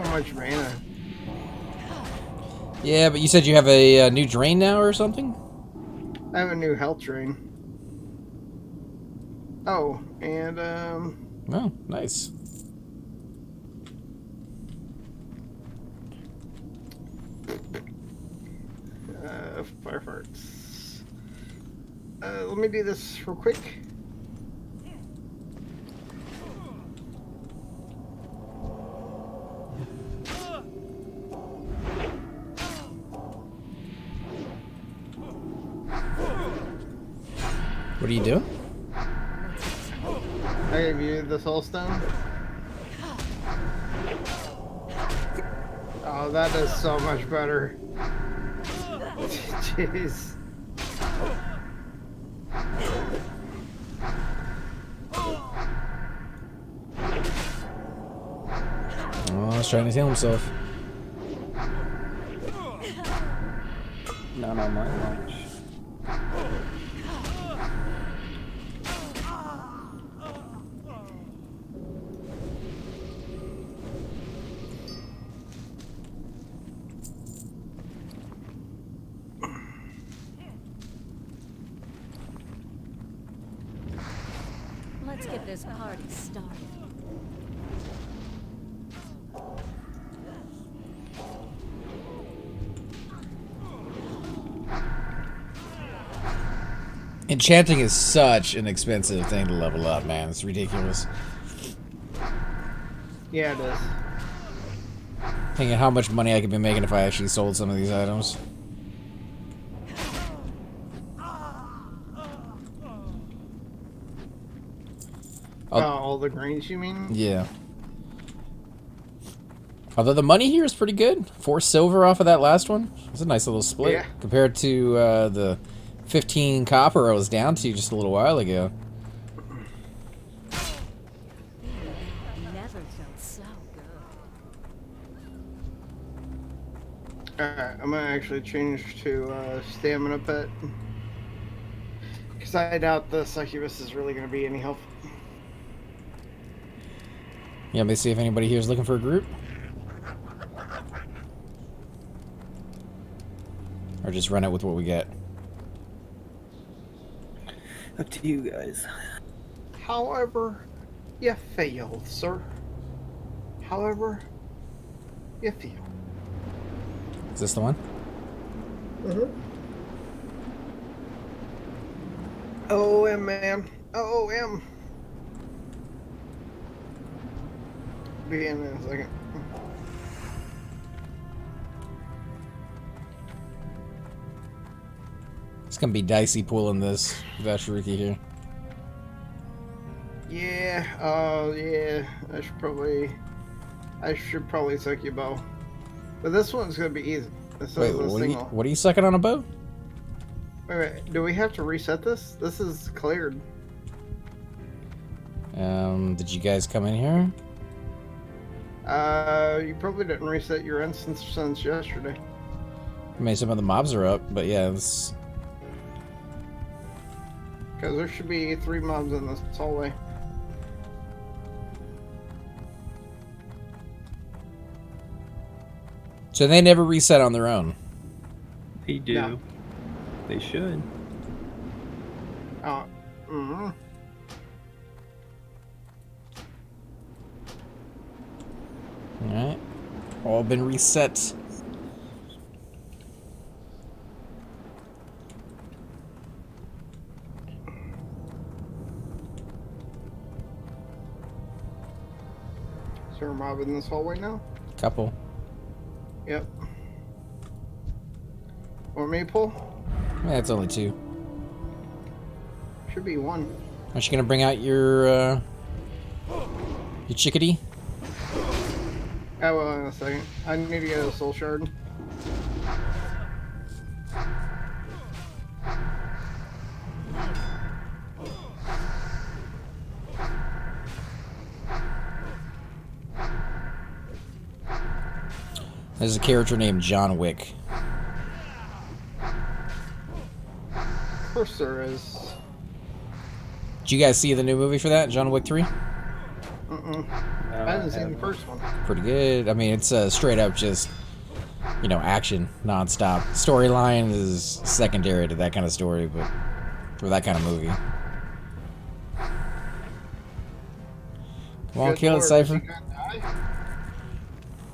much mana. Yeah, but you said you have a new drain now or something? I have a new health drain. Oh, and Oh, nice. fire farts. Let me do this real quick. What are you doing? I gave you the soul stone. Oh, that is so much better. Jeez. Oh, I was trying to heal himself. Not on my watch. Let's get this party started. Enchanting is such an expensive thing to level up, man. It's ridiculous. Yeah, it is. Thinking how much money I could be making if I actually sold some of these items. All the grains, you mean? Yeah. Although the money here is pretty good. 4 silver off of that last one. It's a nice little split. Yeah. Compared to the 15 copper I was down to just a little while ago. Never felt so good. Alright, I'm gonna actually change to stamina pet. Because I doubt the succubus is really gonna be any help. Yeah, let me see if anybody here is looking for a group. Or just run it with what we get. Up to you guys. However, you failed, sir. However, you failed. Is this the one? Mm-hmm. OM, man. OM. Be in a second. It's gonna be dicey pulling this without Sharuki here. Yeah, yeah. I should probably suck your bow. But this one's gonna be easy. This Wait, is a single. what are you sucking on a bow? Wait, do we have to reset this? This is cleared. Did you guys come in here? You probably didn't reset your instance since yesterday. I mean, some of the mobs are up, but yeah, it's... Because there should be 3 mobs in this hallway. So they never reset on their own. They do. No. They should. Mm-hmm. Alright. All been reset. Is there a mob in this hallway now? Couple. Yep. Want me to pull? Yeah, it's only 2. Should be 1. Aren't you gonna bring out your chickadee? I will in a second. I need to get a soul shard. There's a character named John Wick. Of course there is. Did you guys see the new movie for that, John Wick 3? Mm-mm. No. I haven't seen the first one. Pretty good. I mean, it's straight up just, you know, action nonstop. Storyline is secondary to that kind of story, but for that kind of movie. Come on, Good kill it, Lord, Cypher. Is he gonna die?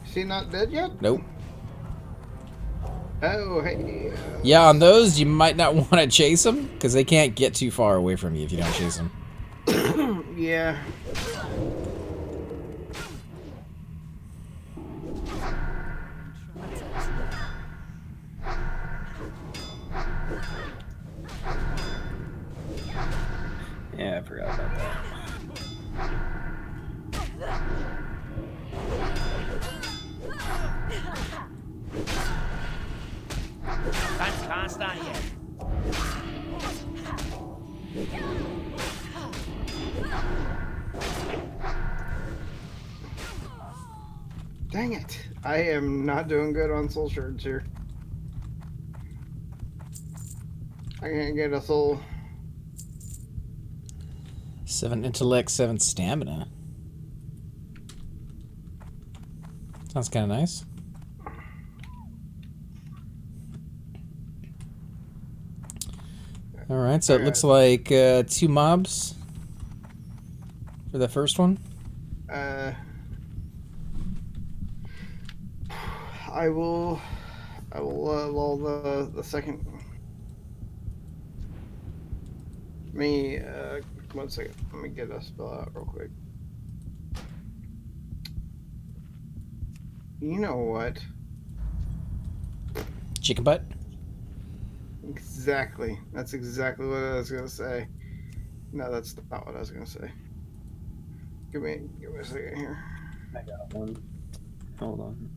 Is he not dead yet? Nope. Oh, hey. Yeah, on those, you might not want to chase them, because they can't get too far away from you if you don't chase them. Yeah. Yeah, I forgot about that. Can't start yet. Dang it. I am not doing good on soul shards here. I can't get a soul. 7 intellect, 7 stamina. Sounds kind of nice. Alright, so it looks like 2 mobs for the first one. I will lull the second. Me, 1 second. Let me get a spell out real quick. You know what? Chicken butt? Exactly. That's exactly what I was gonna say. No, that's not what I was gonna say. Give me a second here. I got one. Hold on.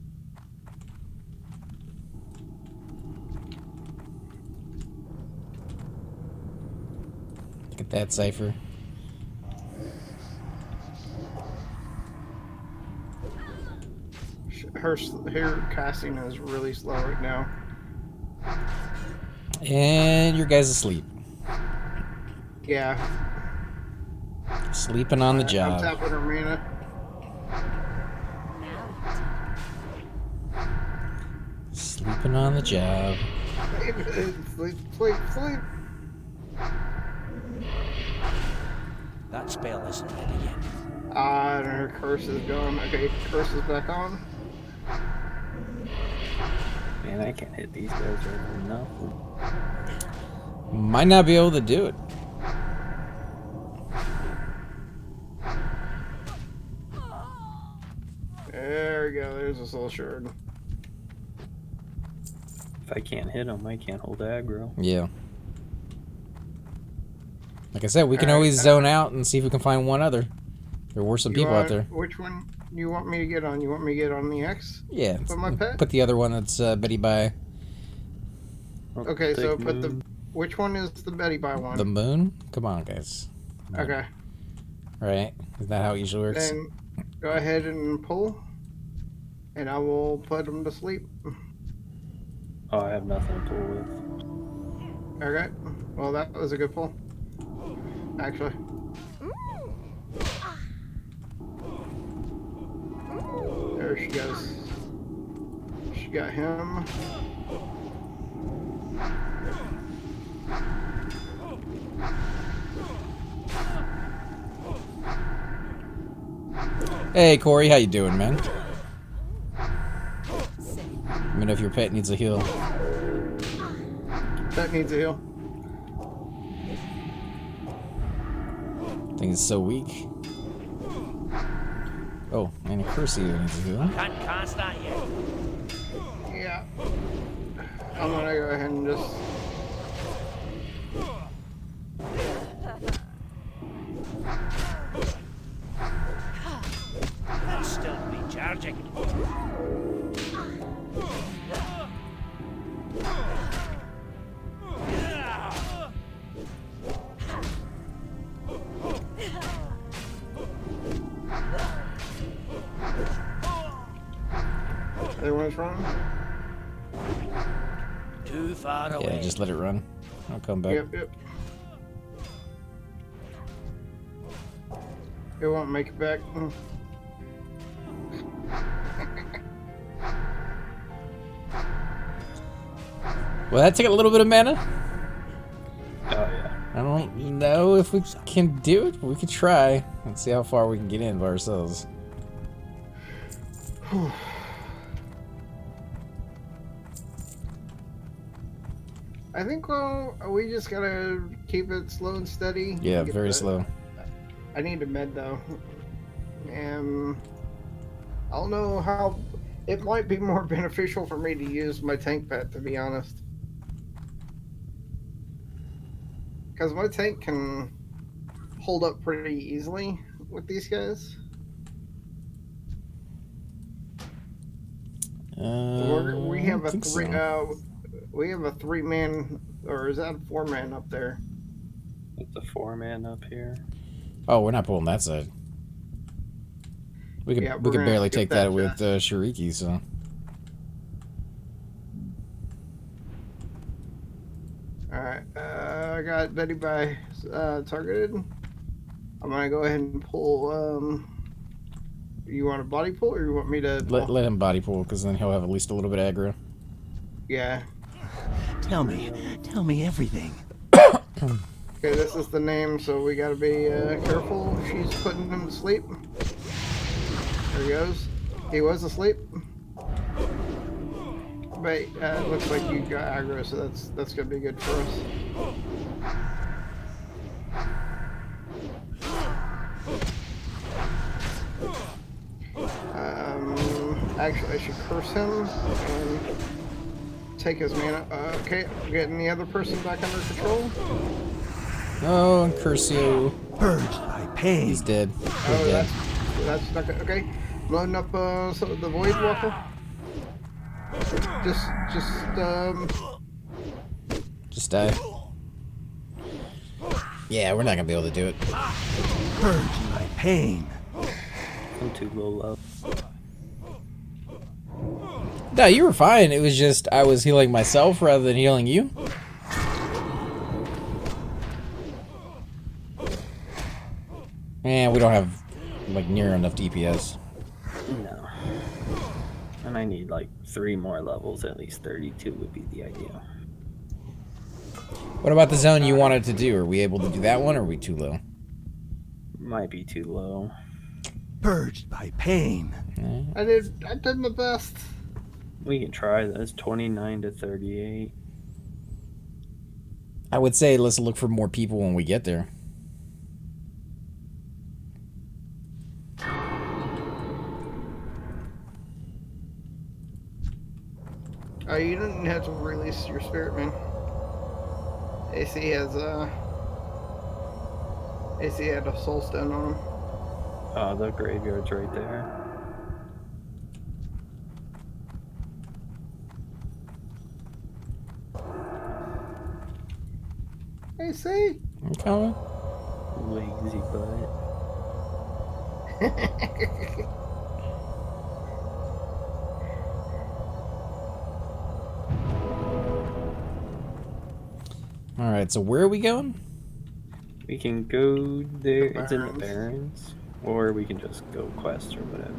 Look at that, Cypher. Her casting is really slow right now. And your guy's asleep. Yeah. Sleeping on the I'm job. tapping her mana. Sleeping on the job. Sleep. That spell isn't ready yet. Ah, and her curse is gone. Okay, curse is back on. Man, I can't hit these guys right now. Might not be able to do it. There we go. There's a soul shard. If I can't hit them, I can't hold aggro. Yeah. Like I said, we can Alright, always zone out and see if we can find one other. There were some people out there. Which one you want me to get on? You want me to get on the X? Yeah. Put my pet? Put the other one that's Betty by I'll Okay, so take put the. moon. Which one is the Betty by one? the moon. Come on, guys. Okay. Right? Is that how it usually works? Then go ahead and pull, and I will put them to sleep. Oh, I have nothing to pull with. Okay. Well, that was a good pull. Actually. There she goes. She got him. Hey, Corey, how you doing, man? Let me know if your pet needs a heal. That needs a heal. Thing is so weak. Oh, and a Percy needs a heal. Can't start yet. Yeah. I'm gonna go ahead and just. That's still recharging. Everyone's wrong? Too far away. Yeah, just let it run. I'll come back. Yep. It won't make it back. Well, that took a little bit of mana. Oh yeah. I don't know if we can do it, but we could try. Let's see how far we can get in by ourselves. I think we just gotta keep it slow and steady. Yeah, very slow. I need a med though, and I don't know how. It might be more beneficial for me to use my tank pet, to be honest, because my tank can hold up pretty easily with these guys. We have a three. We have a 3-man, or is that a 4-man up there? It's a 4-man up here. Oh, we're not pulling that side. We could barely take that with Shiriki, so. Alright, I got Betty by targeted. I'm gonna go ahead and pull. You want a body pull, or you want me to? Let him body pull, because then he'll have at least a little bit of aggro. Yeah. Tell me everything. Okay, this is the name, so we gotta be careful. She's putting him to sleep. There he goes. He was asleep. But it looks like you got aggro, so that's gonna be good for us. Actually, I should curse him and take his mana. Okay, getting the other person back under control. Oh, and curse you. Purged by pain. He's dead. Oh, that's not good. Okay, loading up the Void Walker. Just die. Yeah, we're not gonna be able to do it. Purged by pain. I'm too low level. No, you were fine. It was just I was healing myself rather than healing you. Man, we don't have like near enough DPS. No. And I need like 3 more levels, at least 32 would be the ideal. What about the zone you wanted to do? Are we able to do that one, or are we too low? Might be too low. Purged by pain. I did my best. We can try this. 29 to 38. I would say let's look for more people when we get there. You didn't have to release your spirit, man. AC had a soul stone on him. Oh, the graveyard's right there. AC. I'm coming. Lazy butt. Alright, so where are we going? We can go there. It's in the Barrens. Or we can just go quest or whatever.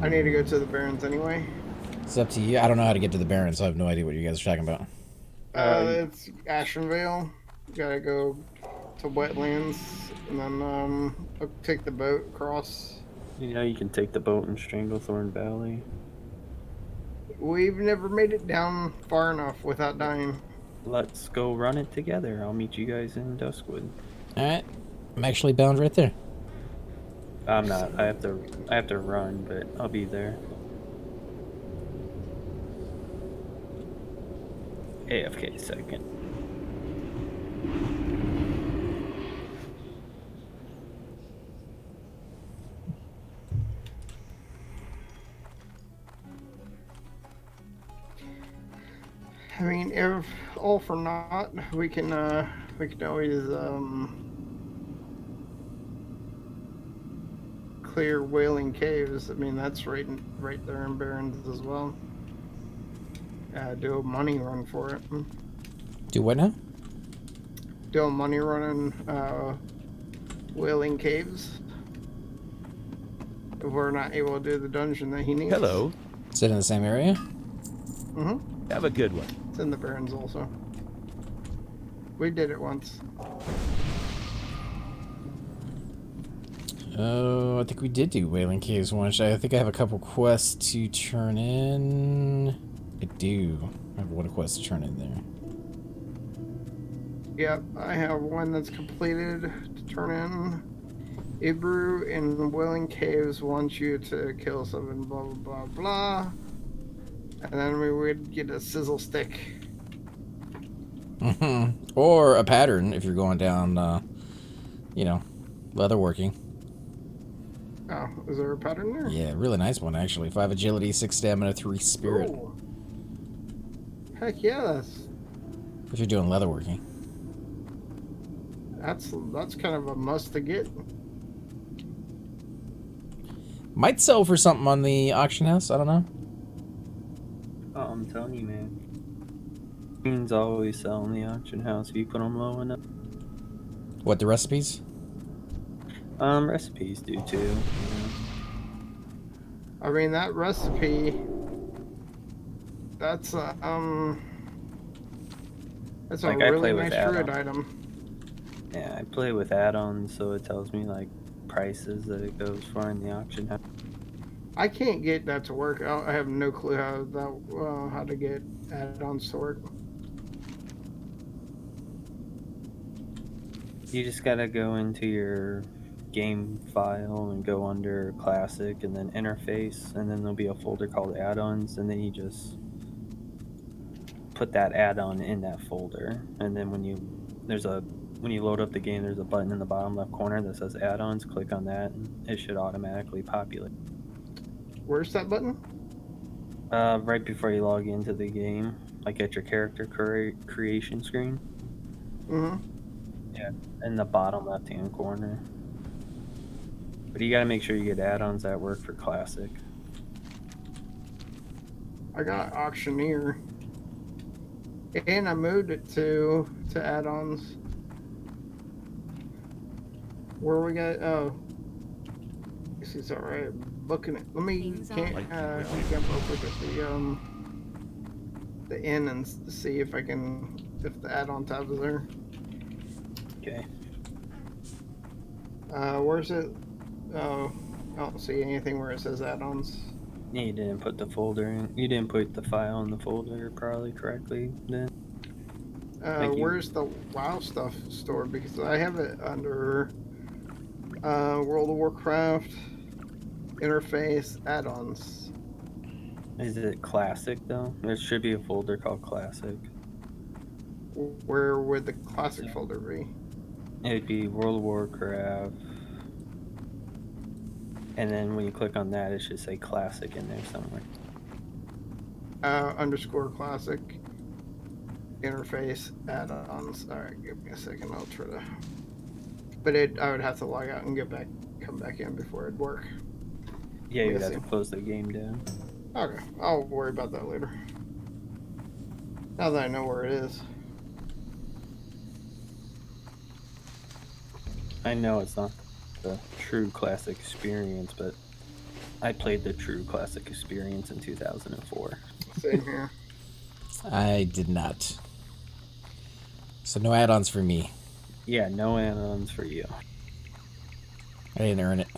I need to go to the Barrens anyway. It's up to you. I don't know how to get to the Barrens, so I have no idea what you guys are talking about. It's Ashenvale. You gotta go to wetlands, and then take the boat across. You know, you can take the boat in Stranglethorn Valley. We've never made it down far enough without dying. Let's go run it together. I'll meet you guys in Duskwood. Alright. I'm actually bound right there. I'm not. I have to run, but I'll be there. AFK second. I mean, if all for naught, we can always clear Wailing Caves. I mean, that's right there in Barrens as well. Do a money run for it. Do what now? Do a money run in Wailing Caves. If we're not able to do the dungeon that he needs. Hello. Is it in the same area? Mm-hmm. Have a good one. It's in the Barrens also. We did it once. Oh, I think we did do Wailing Caves once. I think I have a couple quests to turn in. I do. I have one quest to turn in there. Yep, I have one that's completed to turn in. Ibru in Wailing Caves wants you to kill something, blah, blah, blah, blah. And then we would get a sizzle stick. Or a pattern if you're going down, you know, leatherworking. Oh, is there a pattern there? Yeah, really nice one actually. 5 agility, 6 stamina, 3 spirit. Ooh. Heck yeah, If you're doing leatherworking. that's kind of a must to get. Might sell for something on the auction house. I don't know. Oh, I'm telling you, man. Queens always sell in the auction house if you put them low enough. What, the recipes? Recipes do too. Yeah. I mean, that recipe, that's a Like, I play really with nice druid add-on. item. Yeah, I play with add-ons, so it tells me like prices that it goes for in the auction house. I can't get that to work. I have no clue how to get add-ons to work. You just gotta go into your game file and go under classic and then interface, and then there'll be a folder called add-ons, and then you just put that add-on in that folder, and then when you load up the game, there's a button in the bottom left corner that says add-ons. Click on that and it should automatically populate. Where's that button? Right before you log into the game, like at your character creation screen. Mm-hmm. Yeah, in the bottom left-hand corner. But you gotta make sure you get add-ons that work for classic. I got auctioneer, and I moved it to add-ons. Where we got? Oh, this is all right. Looking at. Let me camp real quick at the inn and see if if the add-on tab is there. Okay. Where's it? Oh, I don't see anything where it says add-ons. Yeah, you didn't put the folder in. You didn't put the file in the folder probably correctly then. Where's the WoW stuff stored? Because I have it under World of Warcraft interface add-ons. Is it classic though? There should be a folder called classic. Where would the classic folder be? It'd be World of Warcraft. And then when you click on that, it should say classic in there somewhere. Underscore classic interface add-ons. Alright, give me a second. I'll try to. But I would have to log out and come back in before it'd work. Yeah, you'd have to close the game down. Okay, I'll worry about that later. Now that I know where it is. I know it's not the true classic experience, but I played the true classic experience in 2004. Same here. I did not. So no add-ons for me. Yeah, no add-ons for you. I didn't earn it.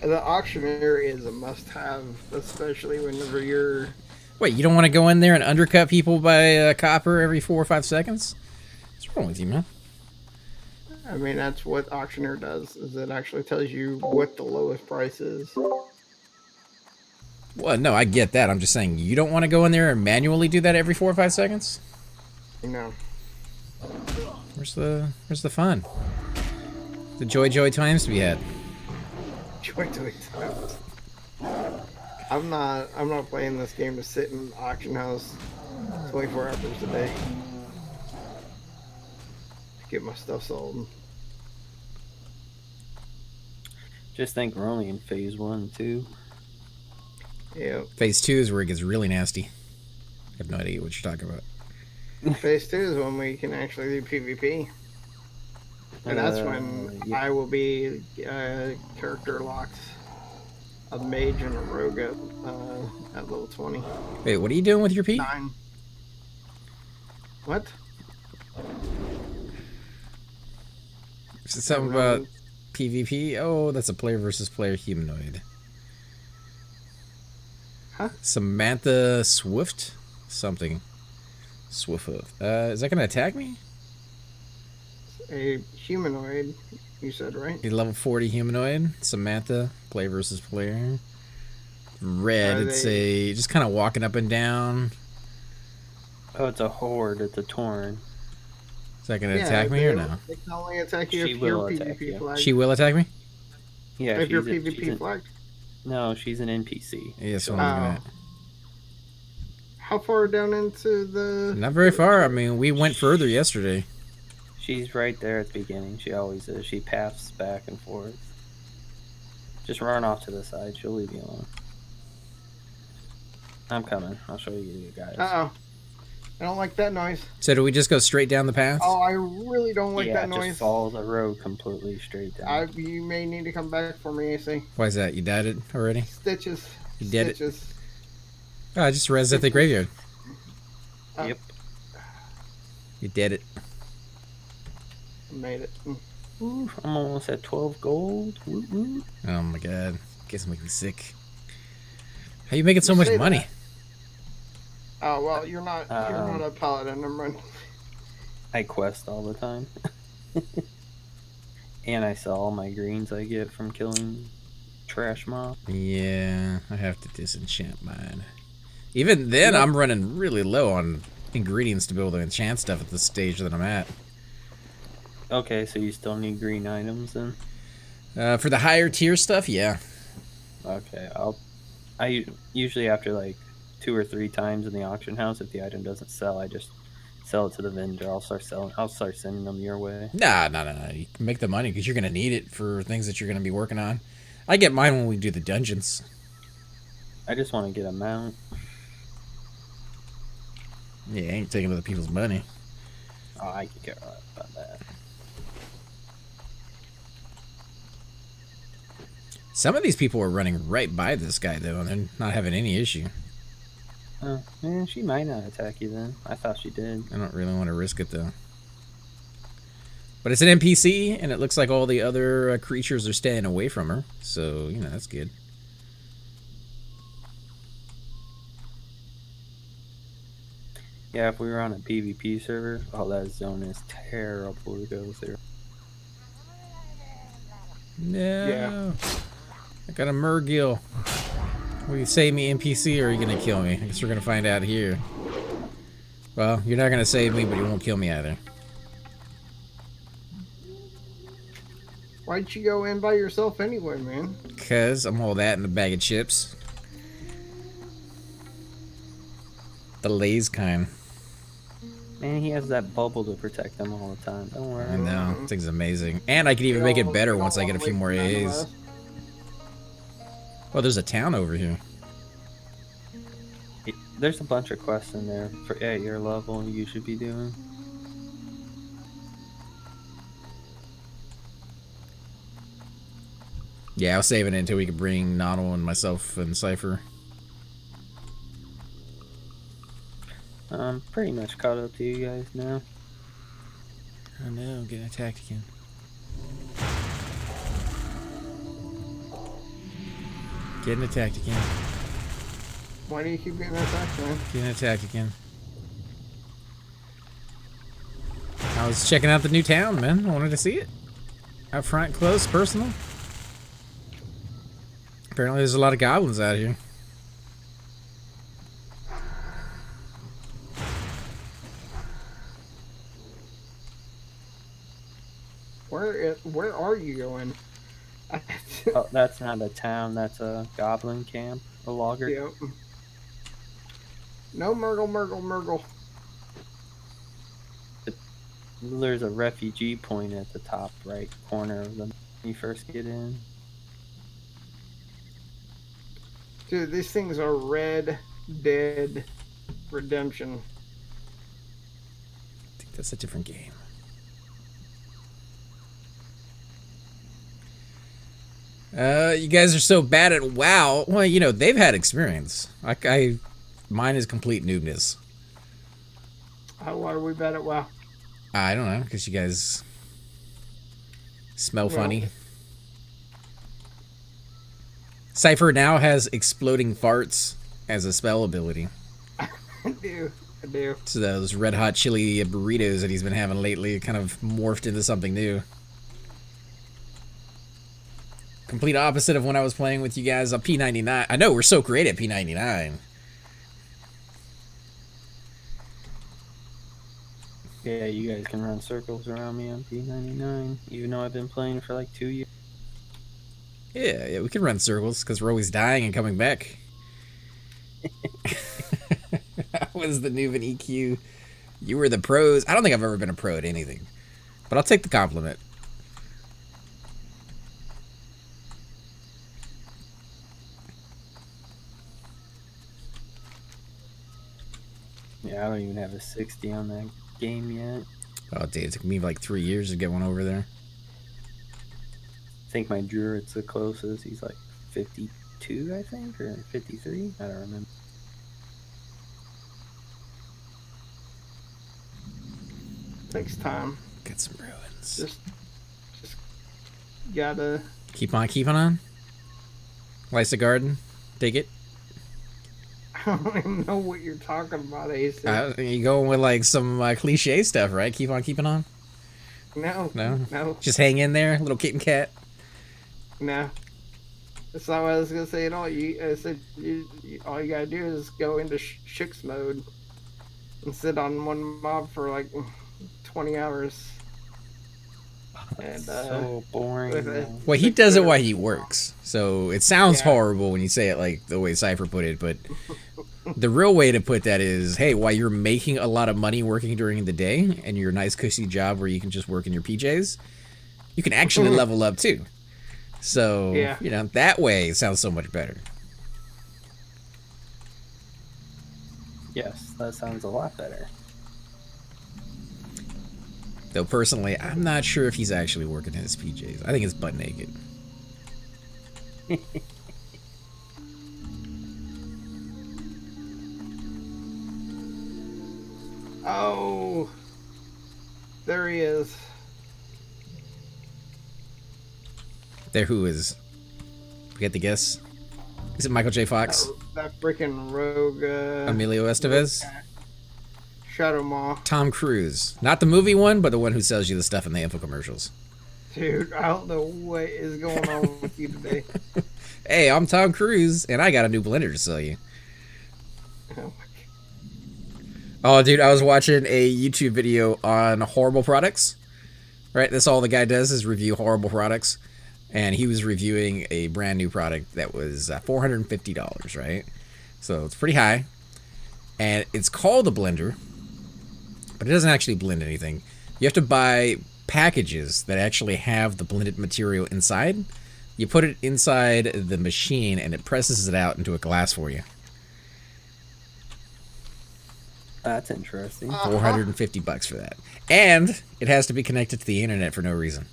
The auctioneer is a must-have, especially whenever you're... Wait, you don't want to go in there and undercut people by copper every 4 or 5 seconds? What's wrong with you, man? I mean, that's what auctioneer does, is it actually tells you what the lowest price is. Well, no, I get that. I'm just saying, you don't want to go in there and manually do that every 4 or 5 seconds? No. Where's the fun? The joy times to be had. Joy times. I'm not playing this game to sit in the auction house 24 hours a day to get my stuff sold. Just think we're only in phase 1, too. Yeah. Phase 2 is where it gets really nasty. I have no idea what you're talking about. Phase 2 is when we can actually do PvP. And that's when yeah. I will be character locked. a mage and a rogue at level 20. Wait, what are you doing with your P? 9. What? Is it something about PvP? Oh, that's a player versus player humanoid. Huh? Samantha Swift? Something. Swift. Is that going to attack me? A humanoid, you said, right? A level 40 humanoid. Samantha, player versus player. Red, Are it's they- a just kind of walking up and down. Oh, it's a horde. It's a Tauren. Is that going to attack me or no? They can only attack you She if will you're attack PvP you. flagged. She will attack me? Yeah, if you're she's PvP flagged. No, she's an NPC. Yeah, so Oh. I'm How far down into the... not very far. I mean, we went further yesterday. She's right there at the beginning. She always is. She paths back and forth. Just run off to the side. She'll leave you alone. I'm coming. I'll show you guys. Uh-oh. I don't like that noise. So do we just go straight down the path? Oh, I really don't like yeah, that noise. just follow the road completely straight down. You may need to come back for me, AC. Why is that? You died it already? Stitches. You did it? Stitches. Oh, I just res at the graveyard. Yep. You did it. Made it. Ooh, I'm almost at 12 gold. Woo woo. Oh my god. Guess making me sick. How you making so much Say money? that. Oh, well, you're not a paladin, never mind. I quest all the time. And I sell all my greens I get from killing trash mob. Yeah, I have to disenchant mine. Even then, I'm running really low on ingredients to be able to enchant stuff at the stage that I'm at. Okay, so you still need green items then? For the higher tier stuff, yeah. Okay, I usually after like 2 or 3 times in the auction house, if the item doesn't sell, I just sell it to the vendor. I'll start sending them your way. Nah. You can make the money because you're gonna need it for things that you're gonna be working on. I get mine when we do the dungeons. I just want to get a mount. Yeah, I ain't taking other people's money. Oh, I can care about that. Some of these people are running right by this guy though, and they're not having any issue. Oh, man, she might not attack you then. I thought she did. I don't really want to risk it though. But it's an NPC, and it looks like all the other creatures are staying away from her. So, you know, that's good. Yeah, if we were on a PvP server, oh, that zone is terrible to go through. No. Yeah. I got a Murgill. Will you save me, NPC, or are you going to kill me? I guess we're going to find out here. Well, you're not going to save me, but you won't kill me either. Why'd you go in by yourself anyway, man? Because I'm all that in a bag of chips. The Lay's kind. Man, he has that bubble to protect them all the time. Don't worry. I know. This thing's amazing. And I can even make it better once I get a few more AAs. Well, there's a town over here. There's a bunch of quests in there at your level you should be doing. Yeah, I was saving it until we could bring Noddle and myself and Cypher. I'm pretty much caught up to you guys now. Oh no, I'm getting attacked again. Getting attacked again. Why do you keep getting attacked, man? Getting attacked again. I was checking out the new town, man. I wanted to see it. Up front, close, personal. Apparently there's a lot of goblins out here. Where are you going? Oh, that's not a town. That's a goblin camp. A logger. Yep. No Murgle. There's a refugee point at the top right corner of them when you first get in. Dude, these things are Red Dead Redemption. I think that's a different game. You guys are so bad at WoW. Well, you know, they've had experience. Mine is complete noobness. Why are we bad at WoW? I don't know, because you guys smell Well. funny. Cypher now has exploding farts as a spell ability. I do. So those red hot chili burritos that he's been having lately kind of morphed into something new. Complete opposite of when I was playing with you guys on P99. I know, we're so great at P99. Yeah, you guys can run circles around me on P99, even though I've been playing for like 2 years. Yeah, we can run circles because we're always dying and coming back. I was the noob in EQ. You were the pros. I don't think I've ever been a pro at anything, but I'll take the compliment. Yeah, I don't even have a 60 on that game yet. Oh, dude, it took me like 3 years to get one over there. I think my druid's the closest. He's like 52, I think, or 53. I don't remember. Takes time. Got some ruins. Just gotta. Keep on keeping on. Lice the garden. Dig it. I don't even know what you're talking about, Ace. You going with like some cliche stuff, right? Keep on keeping on. No. Just hang in there, little kitten cat. No. That's not what I was gonna say at all. I said all you gotta do is go into Shix mode and sit on one mob for like 20 hours. And So boring. Well, he does it while he works, so it sounds Yeah. horrible when you say it like the way Cypher put it, but the real way to put that is, hey, while you're making a lot of money working during the day and your nice cushy job where you can just work in your PJs, you can actually level up too. So, Yeah. you know, that way it sounds so much better. Yes, that sounds a lot better. Though personally, I'm not sure if he's actually working in his PJs. I think it's butt naked. oh, there he is. There, who is? Get the guess. Is it Michael J. Fox? That freaking rogue. Emilio Estevez? Shadow Maw. Tom Cruise. Not the movie one, but the one who sells you the stuff in the infomercials. Dude, I don't know what is going on with you today. Hey, I'm Tom Cruise, and I got a new blender to sell you. Oh, Oh, dude, I was watching a YouTube video on horrible products. Right? That's all the guy does is review horrible products. And he was reviewing a brand new product that was $450, right? So it's pretty high. And it's called a blender, but it doesn't actually blend anything. You have to buy packages that actually have the blended material inside. You put it inside the machine and it presses it out into a glass for you. That's interesting. $450 for that. And it has to be connected to the internet for no reason.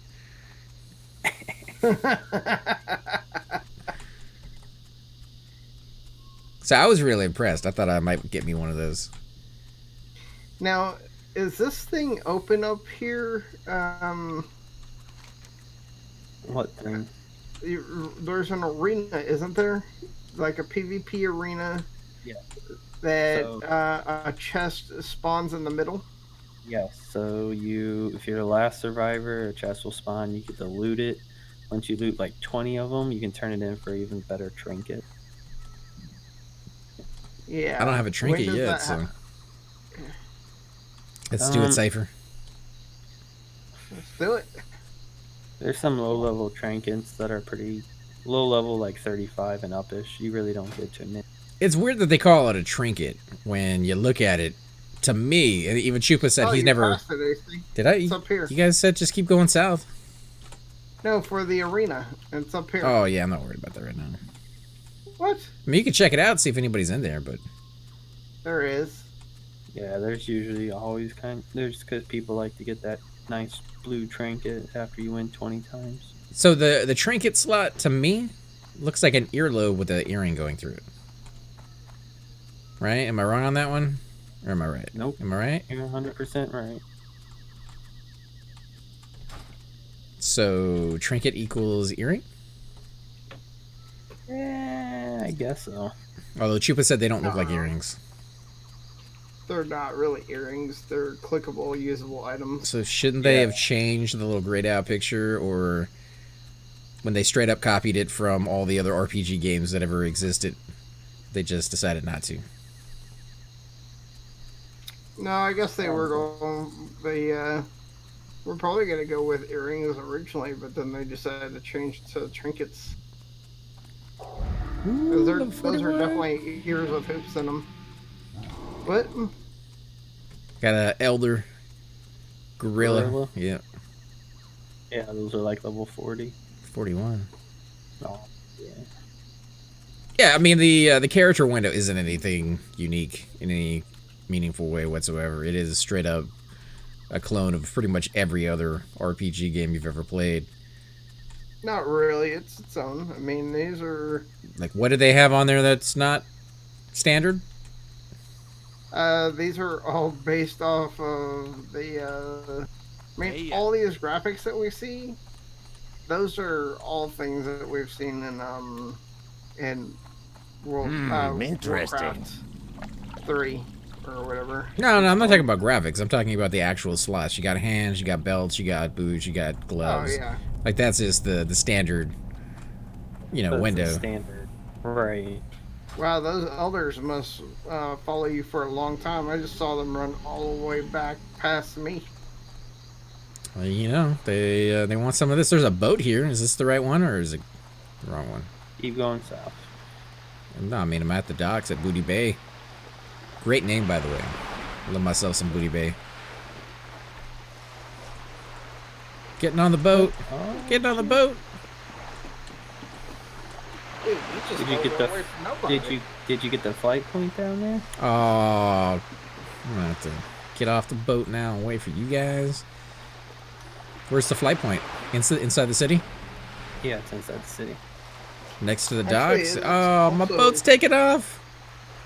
So I was really impressed. I thought I might get me one of those. Now, is this thing open up here? What thing? There's an arena, isn't there? Like a PvP arena. Yeah. That So- a chest spawns in the middle. Yes. So if you're the last survivor, a chest will spawn. You get to loot it. Once you loot like 20 of them, you can turn it in for even better trinket. Yeah. I don't have a trinket When does yet, that so happen? let's do it safer. Let's do it. There's some low-level trinkets that are pretty low-level, like 35 and up-ish. You really don't get too many. It's weird that they call it a trinket when you look at it. To me, and even Chupa said he's you never. passed it, AC. Did I? It's up here. You guys said just keep going south. No, for the arena. It's up here. Oh yeah, I'm not worried about that right now. What? I mean, you can check it out, see if anybody's in there, but There is. Yeah, there's usually there's because people like to get that nice blue trinket after you win 20 times. So the trinket slot to me looks like an earlobe with an earring going through it. Right? Am I wrong on that one? Or am I right? Nope. Am I right? You're 100% right. So trinket equals earring? Yeah, I guess so. Although Chupa said they don't look like earrings. They're not really earrings. They're clickable, usable items. So shouldn't they have changed the little grayed out picture, or when they straight up copied it from all the other RPG games that ever existed, they just decided not to? No, I guess they were going. They were probably going to go with earrings originally, but then they decided to change to trinkets. Ooh, Those are definitely ears with hoops in them. What? Got a elder gorilla. Gorilla? Yeah. Yeah, those are like level 40. 41. Oh, yeah. Yeah, I mean the character window isn't anything unique in any meaningful way whatsoever. It is straight up a clone of pretty much every other RPG game you've ever played. Not really. It's its own. I mean, these are. Like, what do they have on there that's not standard? These are all based off of the. I mean, all these graphics that we see, those are all things that we've seen in World interesting. Warcraft 3 or whatever. No, I'm not talking about graphics. I'm talking about the actual slots. You got hands, you got belts, you got boots, you got gloves. Oh yeah. Like, that's just the standard, That's window. the standard. Right. Wow, those elders must follow you for a long time. I just saw them run all the way back past me. Well, they want some of this. There's a boat here. Is this the right one, or is it the wrong one? Keep going south. No, I mean, I'm at the docks at Booty Bay. Great name, by the way. Love myself some Booty Bay. Getting on the boat. Getting on the boat. Dude, just Did you get rolled the- away from nobody. Did you get the flight point down there? Oh, I'm gonna have to get off the boat now and wait for you guys. Where's the flight point? Inside the city? Yeah, it's inside the city. Next to the Actually, docks? it's Oh, my also- boat's taking off.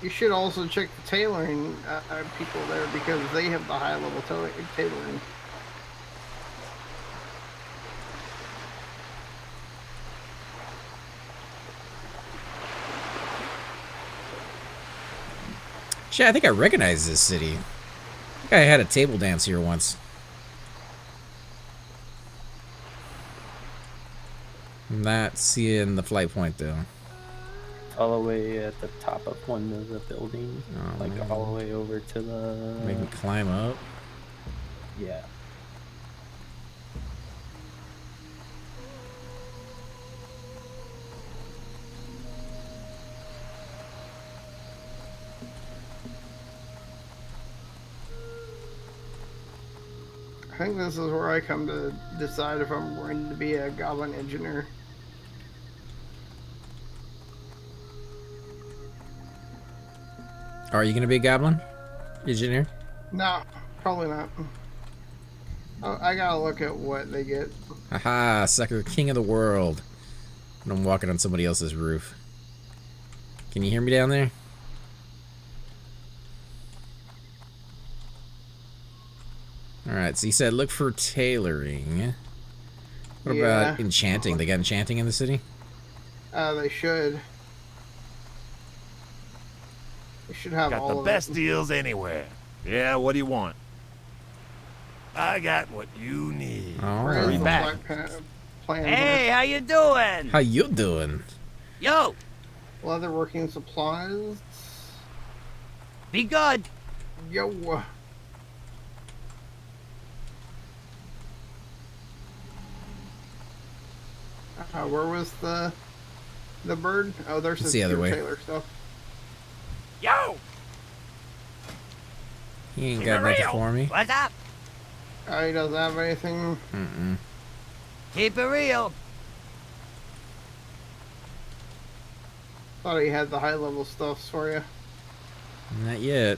You should also check the tailoring people there because they have the high level tailoring. Shit, I think I recognize this city. I think I had a table dance here once. I'm not seeing the flight point though. All the way at the top of one of the buildings. Oh, Like man. all the way over to the... Make me climb up. Yeah. I think this is where I come to decide if I'm going to be a goblin engineer. Are you gonna be a goblin engineer? No, probably not. Oh, I gotta look at what they get. Haha, sucker, king of the world. And I'm walking on somebody else's roof. Can you hear me down there? Alright, so you said look for tailoring. What about Yeah. enchanting? They got enchanting in the city? They should. They should have Got all the of best it. deals anywhere. Yeah, what do you want? I got what you need. All Where is Hurry the back. plan Hey, here? how you doing? How you doing? Yo, Leatherworking supplies. be good. Yo. Where was the bird? Oh, there's It's the the other way. Taylor stuff. Yo, You ain't keep got it nothing real. for me. What's up? He doesn't have anything. Mm-mm. Keep it real. Thought he had the high level stuffs for you. Not yet.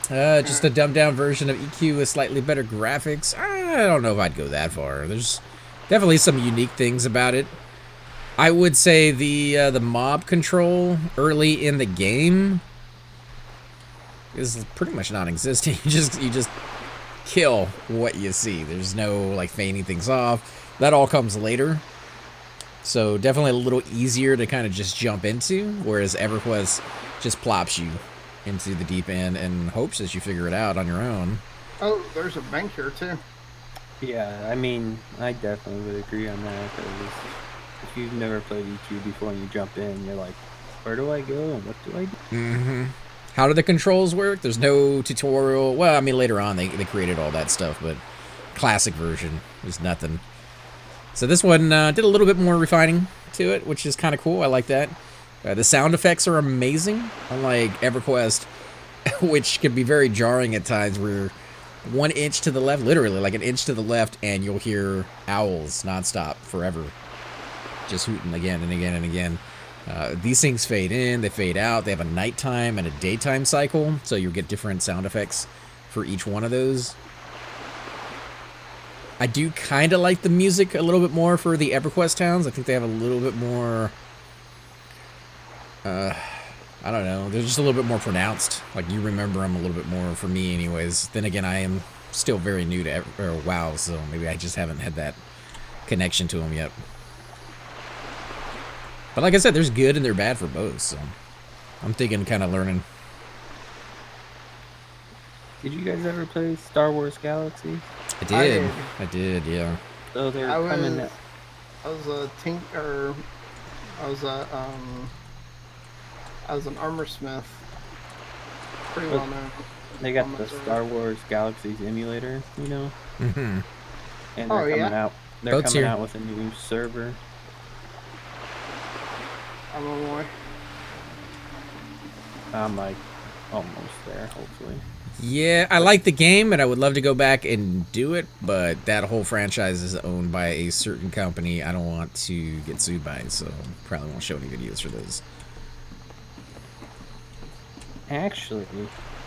Just a dumbed down version of EQ with slightly better graphics. I don't know if I'd go that far. There's definitely some unique things about it. I would say the mob control early in the game is pretty much non-existent. You just kill what you see. There's no like feigning things off. That all comes later. So definitely a little easier to kind of just jump into, whereas EverQuest just plops you into the deep end and hopes that you figure it out on your own. Oh, there's a bank here too. Yeah, I mean, I definitely would agree on that, because if you've never played EQ before and you jump in, you're like, where do I go and what do I do? Mm-hmm. How do the controls work? There's no tutorial. Well, I mean, later on they created all that stuff, but classic version was nothing. So this one did a little bit more refining to it, which is kind of cool. I like that. The sound effects are amazing, unlike EverQuest, which can be very jarring at times, where 1 inch to the left, literally like an inch to the left, and you'll hear owls nonstop forever, just hooting again and again and again. These things fade in, they fade out. They have a nighttime and a daytime cycle, so you'll get different sound effects for each one of those. I do kind of like the music a little bit more for the EverQuest towns. I think they have a little bit more, I don't know, they're just a little bit more pronounced. Like, you remember them a little bit more, for me anyways. Then again, I am still very new to WoW, so maybe I just haven't had that connection to them yet. But like I said, there's good and they're bad for both, so I'm thinking kind of learning. Did you guys ever play Star Wars Galaxy? I did, yeah. So they're coming out. I was a I was an armor smith. Pretty well known. They got the Star Wars Galaxies emulator, you know? Mm-hmm. And they're coming out. They're Boat's coming here. out with a new server. I'm on my way. I'm like almost there, hopefully. Yeah, I like the game, and I would love to go back and do it, but that whole franchise is owned by a certain company I don't want to get sued by, so probably won't show any videos for those. Actually,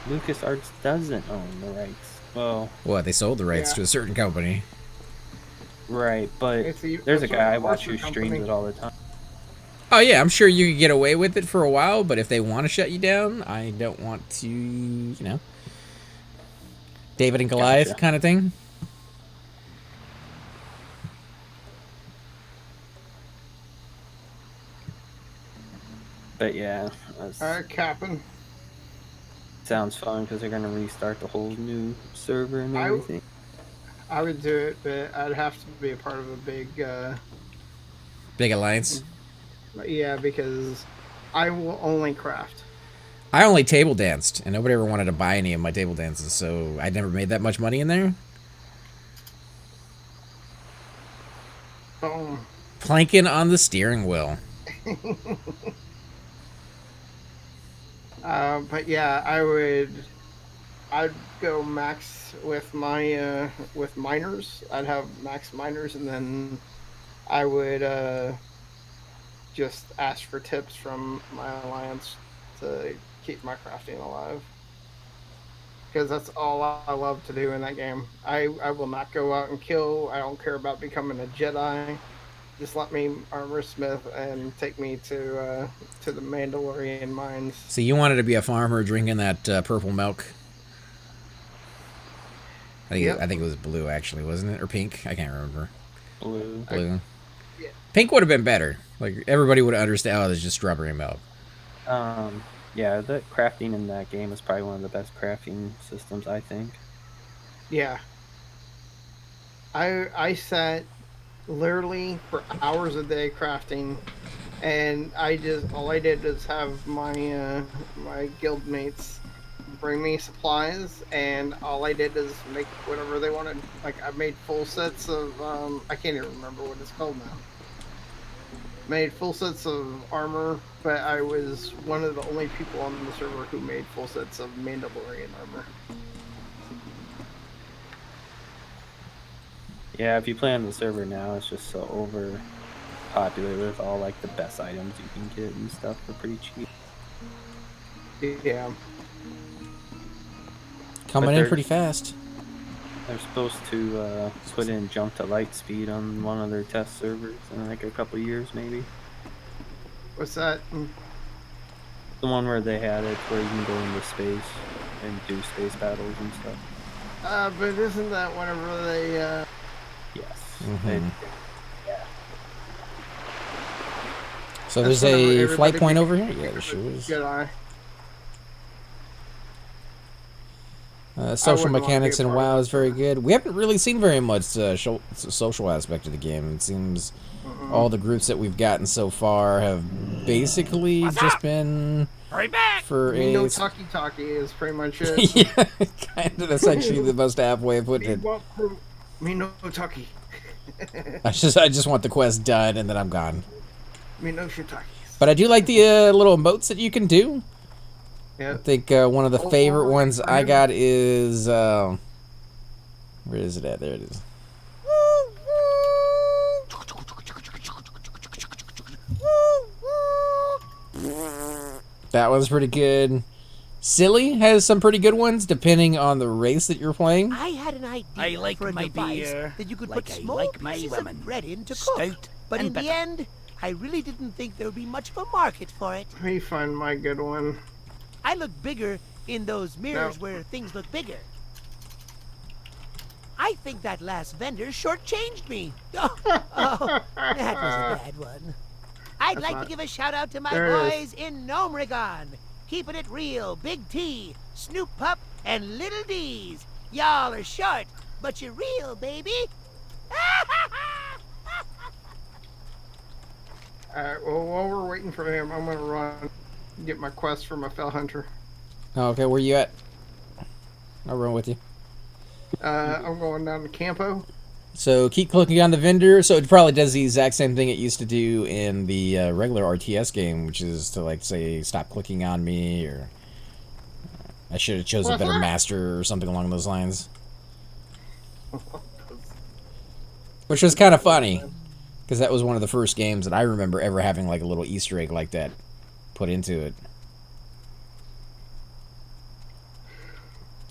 LucasArts doesn't own the rights. Well, What, they sold the rights to a certain company? right, but there's a guy I watch who streams it all the time. Oh yeah, I'm sure you could get away with it for a while, but if they want to shut you down, I don't want to, you know, David and Goliath kind of thing. But yeah, Alright, Captain. sounds fun because they're gonna restart the whole new server and everything. I would do it, but I'd have to be a part of a Big alliance. yeah, because I will only craft. I only table danced, and nobody ever wanted to buy any of my table dances, so I never made that much money in there. Boom. Planking on the steering wheel. But yeah, I'd go max with my with miners. I'd have max miners, and then I would just ask for tips from my alliance to keep my crafting alive. Because that's all I love to do in that game. I will not go out and kill. I don't care about becoming a Jedi. Just let me armor smith and take me to the Mandalorian mines. So you wanted to be a farmer drinking that purple milk? I think it was blue, actually, wasn't it? Or pink? I can't remember. Blue. Yeah. Pink would have been better. Like, everybody would understand, oh, it's just strawberry milk. Yeah, the crafting in that game is probably one of the best crafting systems, I think. Yeah. I sat literally for hours a day crafting, and all I did is have my my guild mates bring me supplies, and all I did is make whatever they wanted. Like, I made full sets of I can't even remember what it's called now. Made full sets of armor, but I was one of the only people on the server who made full sets of Mandalorian armor. Yeah, if you play on the server now, it's just so overpopulated with all like the best items you can get and stuff for pretty cheap. Yeah. coming But in they're- pretty fast. They're supposed to put in jump to light speed on one of their test servers in like a couple years, maybe. What's that? The one where they had it where you can go into space and do space battles and stuff. But isn't that whenever they, Yes. Mhm. Yeah. So That's there's whenever a everybody flight point became over here? Yeah, there sure is. Jedi. Social wouldn't want to mechanics be a in part of WoW it. is very good. We haven't really seen very much social aspect of the game. It seems all the groups that we've gotten so far have basically just been Hurry back! for Me no a... talkie is pretty much it. Yeah, kind of. That's actually the most apt way of putting it. Me no talkie. I just want the quest done and then I'm gone. Me no shiitakes. But I do like the little emotes that you can do. Yeah. I think one of the Oh, favorite oh, ones I I got is where is it at? There it is. That one's pretty good. Silly has some pretty good ones depending on the race that you're playing. I had an idea I like for a my device beer that you could like put I small like my pieces women. of bread in to Stout cook. But and in the bitter. end, I really didn't think there would be much of a market for it. Let me find my good one. I look bigger in those mirrors No. where things look bigger. I think that last vendor shortchanged me. Oh, that was a bad one. I'd like to not- give a shout out to my There it boys in Gnomrigon. Keeping it real, Big T, Snoop Pup, and Little D's. Y'all are short, but you're real, baby. Alright, well, while we're waiting for him, I'm gonna run get my quest for my fell hunter. Oh, okay, where you at? I'll run with you. I'm going down to Campo. So keep clicking on the vendor. So it probably does the exact same thing it used to do in the regular RTS game, which is to like say stop clicking on me, or I should have chosen a better master or something along those lines. Which was kind of funny, because that was one of the first games that I remember ever having like a little Easter egg like that put into it.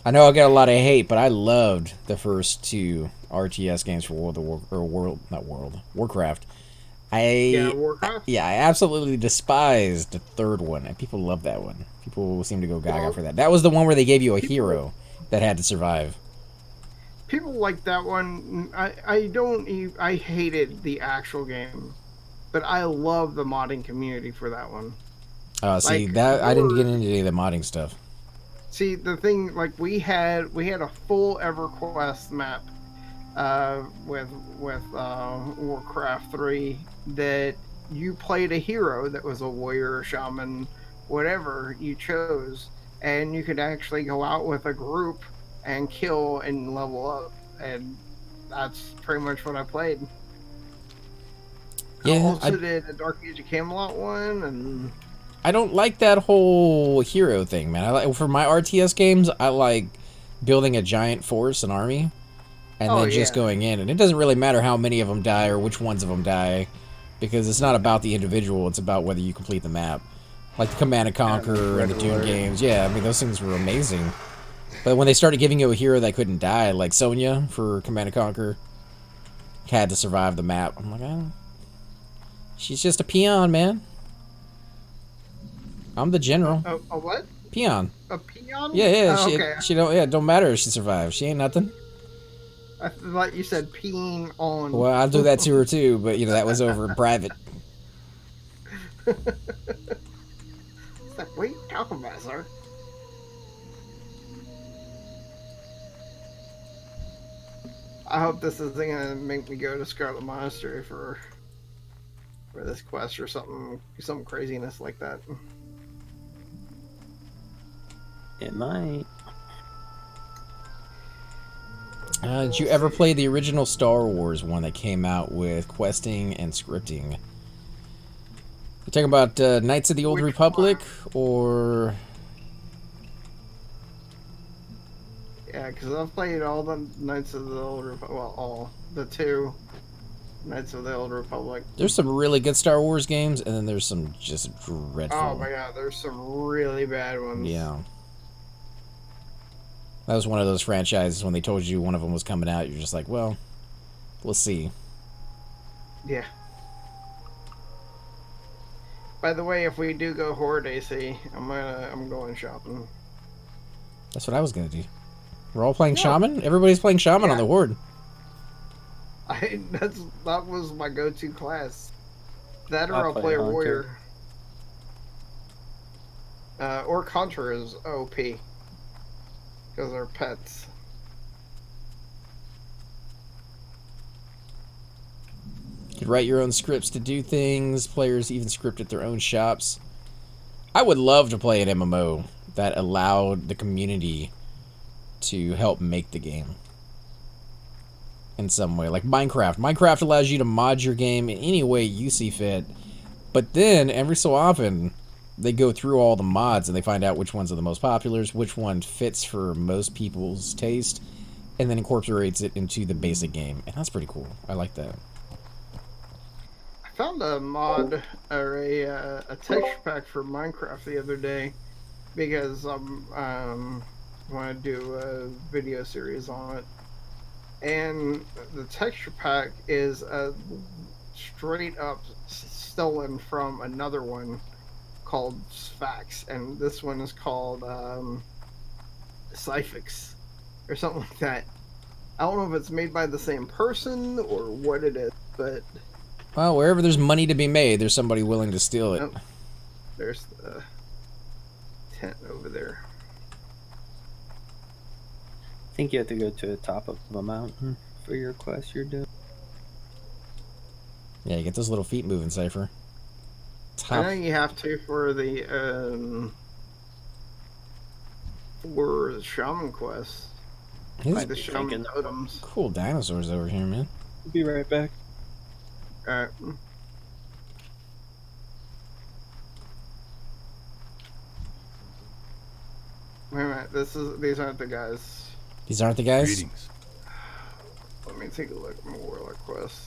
I know I got a lot of hate, but I loved the first two RTS games for Warcraft. Warcraft? I absolutely despised the third one, and people love that one. People seem to go gaga for that. That was the one where they gave you a hero that had to survive. People like that one. I hated the actual game, but I love the modding community for that one. See, Like, that I didn't get into any of the modding stuff. See, the thing, like, we had a full EverQuest map with Warcraft 3 that you played a hero that was a warrior, shaman, whatever you chose, and you could actually go out with a group and kill and level up, and that's pretty much what I played. I Yeah, also did a Dark Age of Camelot one, and I don't like that whole hero thing, man. For my RTS games, I like building a giant force, an army, and then just going in. And it doesn't really matter how many of them die or which ones of them die, because it's not about the individual. It's about whether you complete the map. Like the Command and Conquer and the Dune games. Yeah, I mean, those things were amazing. But when they started giving you a hero that couldn't die, like Sonya for Command and Conquer, had to survive the map. I'm like, oh, she's just a peon, man. I'm the general. a what? Peon. A peon? Yeah. Oh, She okay. don't matter if she survives. She ain't nothing. I thought you said peeing on. Well, I'll do that to her too, but that was over in private. It's like, what are you talking about, sir? I hope this isn't gonna make me go to Scarlet Monastery for this quest or some craziness like that. It might. Did you ever play the original Star Wars one that came out with questing and scripting? You talking about Knights of the Old Which Republic or? Yeah, because I've played all the Knights of the Old Republic. Well, all the two Knights of the Old Republic. There's some really good Star Wars games, and then there's some just dreadful. Oh my god, there's some really bad ones. Yeah. That was one of those franchises when they told you one of them was coming out. You're just like, well, we'll see. Yeah. By the way, if we do go Horde AC, I'm going shopping. That's what I was gonna do. We're all playing Shaman? Everybody's playing Shaman on the Horde. That was my go-to class. That or I'll play play a Hunter. warrior. Or Contra is OP. Because they're pets. You could write your own scripts to do things. Players even scripted their own shops. I would love to play an MMO that allowed the community to help make the game in some way, like Minecraft. Minecraft allows you to mod your game in any way you see fit, but then every so often they go through all the mods and they find out which ones are the most popular, which one fits for most people's taste, and then incorporates it into the basic game, and that's pretty cool. I like that. I found a mod or a texture pack for Minecraft the other day because want to do a video series on it, and the texture pack is straight up stolen from another one called Sphax, and this one is called Cyphix or something like that. I don't know if it's made by the same person or what it is, but Well, wherever there's money to be made, there's somebody willing to steal it. oh, there's the tent over there. I think you have to go to the top of a mountain for your quest you're doing. Yeah, you get those little feet moving, Cypher. I know Top. you have to for the shaman quest, These like the shaman totems. cool dinosaurs over here, man. Be right back. Alright. Wait a minute, these aren't the guys. These aren't the guys? Greetings. Let me take a look at my warlock quest.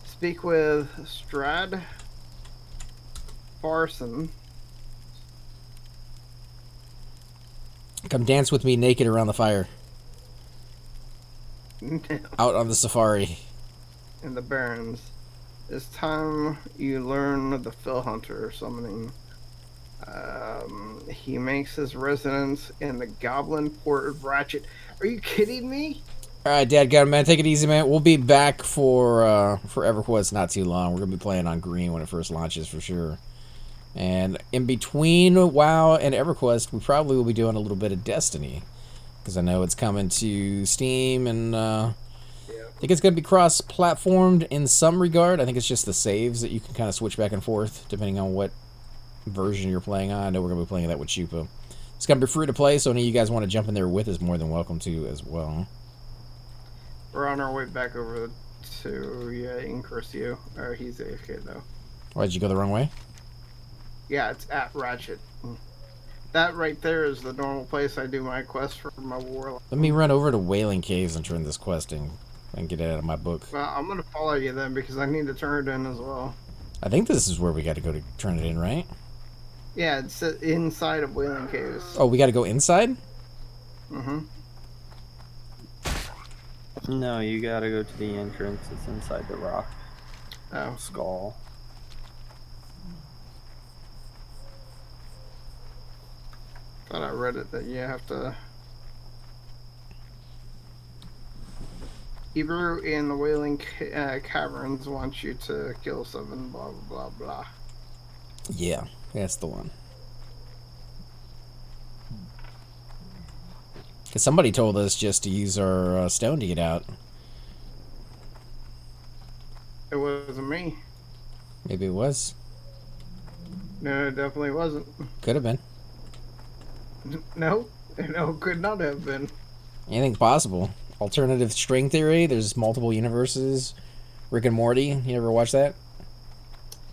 Speak with Strad Farson. Come dance with me naked around the fire. Out on the safari. In the Barrens. It's time you learn the Phil Hunter summoning. He makes his residence in the Goblin Port of Ratchet. Are you kidding me? Alright, Dadgum, man. Take it easy, man. We'll be back for EverQuest not too long. We're going to be playing on Green when it first launches for sure. And in between WoW and EverQuest, we probably will be doing a little bit of Destiny. Because I know it's coming to Steam, and I think it's going to be cross-platformed in some regard. I think it's just the saves that you can kind of switch back and forth, depending on what version you're playing on. I know we're going to be playing that with Chupa. It's going to be free to play, so any of you guys want to jump in there with us, more than welcome to as well. We're on our way back over to Incursio. Or he's AFK though. Why, did you go the wrong way? Yeah, it's at Ratchet. That right there is the normal place I do my quest for my warlock. Let me run over to Wailing Caves and turn this quest in and get it out of my book. Well, I'm gonna follow you then because I need to turn it in as well. I think this is where we got to go to turn it in, right? Yeah, it's inside of Wailing Caves. Oh, we got to go inside? Mm-hmm. No, you gotta go to the entrance. It's inside the rock Oh. skull. Thought I read it that you have to. Hebrew in the Wailing Caverns wants you to kill 7 blah blah blah. Yeah, that's the one. Because somebody told us just to use our stone to get out. It wasn't me. Maybe it was. No, it definitely wasn't. Could have been. No, could not have been. Anything's possible. Alternative string theory. There's multiple universes. Rick and Morty. You ever watch that?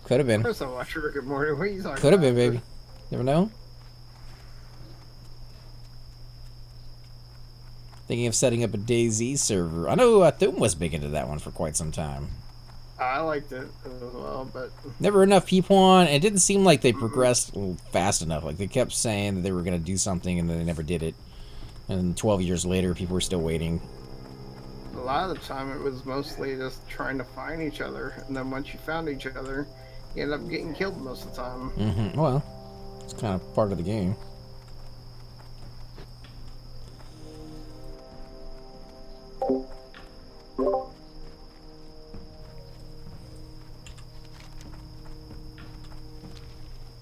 Could have been. Of course I watched Rick and Morty. What are you talking Could have about? been, baby. Never know. Thinking of setting up a DayZ server. I know Thum was big into that one for quite some time. I liked it as well, but Never enough people on. It didn't seem like they progressed fast enough. Like they kept saying that they were going to do something and then they never did it. And 12 years later, people were still waiting. A lot of the time, it was mostly just trying to find each other, and then once you found each other, you end up getting killed most of the time. Mm-hmm. Well, it's kind of part of the game.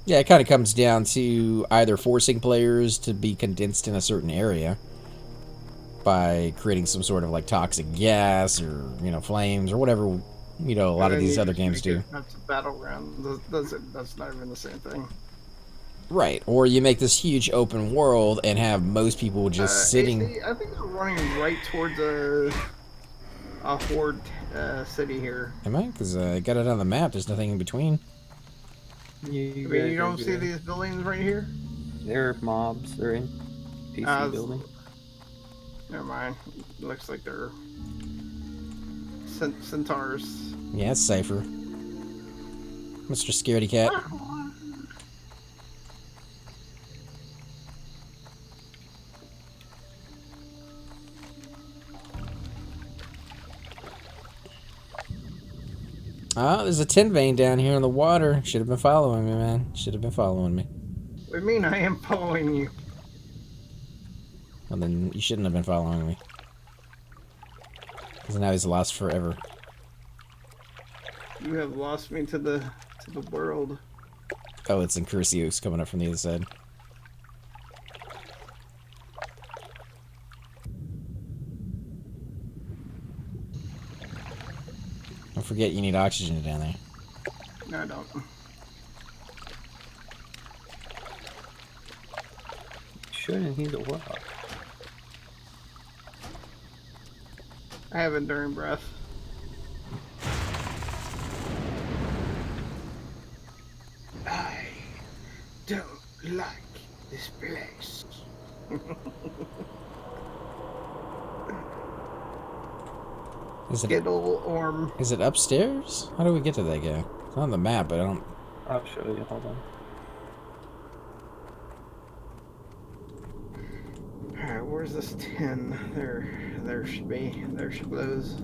Yeah, it kind of comes down to either forcing players to be condensed in a certain area by creating some sort of like toxic gas or, you know, flames or whatever, you know, a lot of these other games do. That's a battleground. That's not even the same thing. Right, or you make this huge open world and have most people just sitting. AC, I think we're running right towards a horde city here. Am I? Because I got it on the map. There's nothing in between. You don't see these buildings right here? They're mobs. They're in PC building. Never mind. Looks like they're centaurs. Yeah, it's safer. Mr. Scaredy Cat. Oh, there's a tin vein down here in the water. Should have been following me, man. Should have been following me. What do you mean I am following you? Well, then you shouldn't have been following me. Because now he's lost forever. You have lost me to the world. Oh, it's Incursios coming up from the other side. Don't forget you need oxygen down there. No, I don't. Shouldn't he's a what? I have enduring breath. I don't like this place. Skittle Orm. Is it upstairs? How do we get to that guy? It's on the map, but I don't... I'll show you. Hold on. Alright, where's this tin? There should be. There she blows.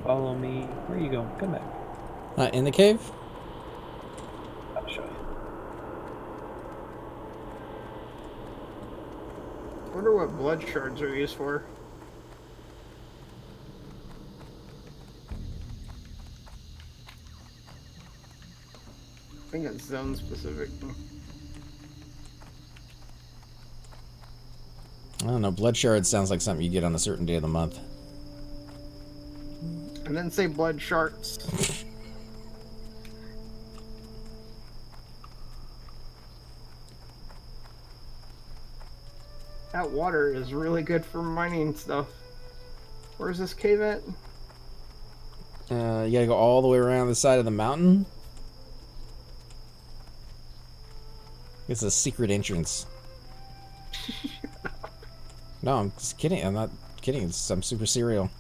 Follow me. Where are you going? Come back. in the cave? I'll show you. I wonder what blood shards are used for. I think it's zone specific. I don't know. Blood shards sounds like something you get on a certain day of the month. I didn't say blood sharks. That water is really good for mining stuff. Where's this cave at? You gotta go all the way around the side of the mountain. It's a secret entrance. No, I'm just kidding. I'm not kidding. I'm super serial.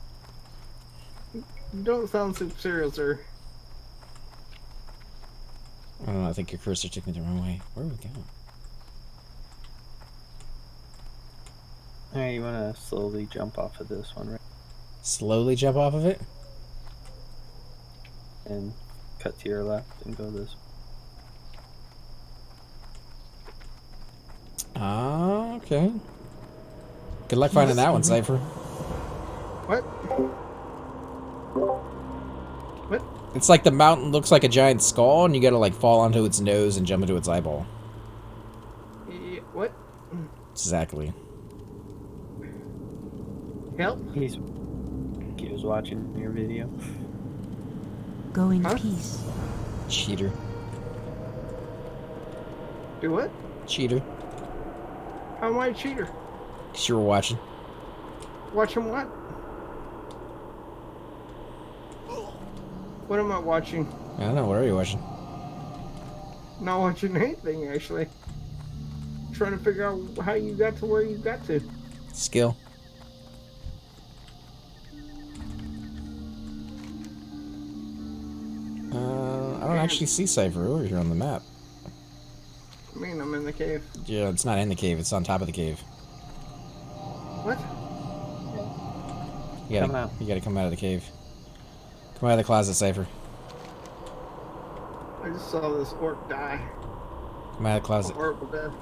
You don't sound super serial, sir. I don't know. I think your cursor took me the wrong way. Where are we going? Alright, you want to slowly jump off of this one, right? Slowly jump off of it? And cut to your left and go this way. Ah, okay. Good luck finding that one, Cypher. What? What? It's like the mountain looks like a giant skull, and you gotta like fall onto its nose and jump into its eyeball. What? Exactly. Help? He was watching your video. Go in Huh? peace. Cheater. Do what? Cheater. How am I a cheater? 'Cause you were watching. Watching what? What am I watching? I don't know. What are you watching? Not watching anything, actually. Trying to figure out how you got to where you got to. Skill. don't actually see Cypher over here on the map. I mean, I'm in the cave. Yeah, it's not in the cave. It's on top of the cave. What? You gotta, Come out. You gotta come out of the cave. Come out of the closet, Cypher. I just saw this orc die. Come out of the A closet. horrible death.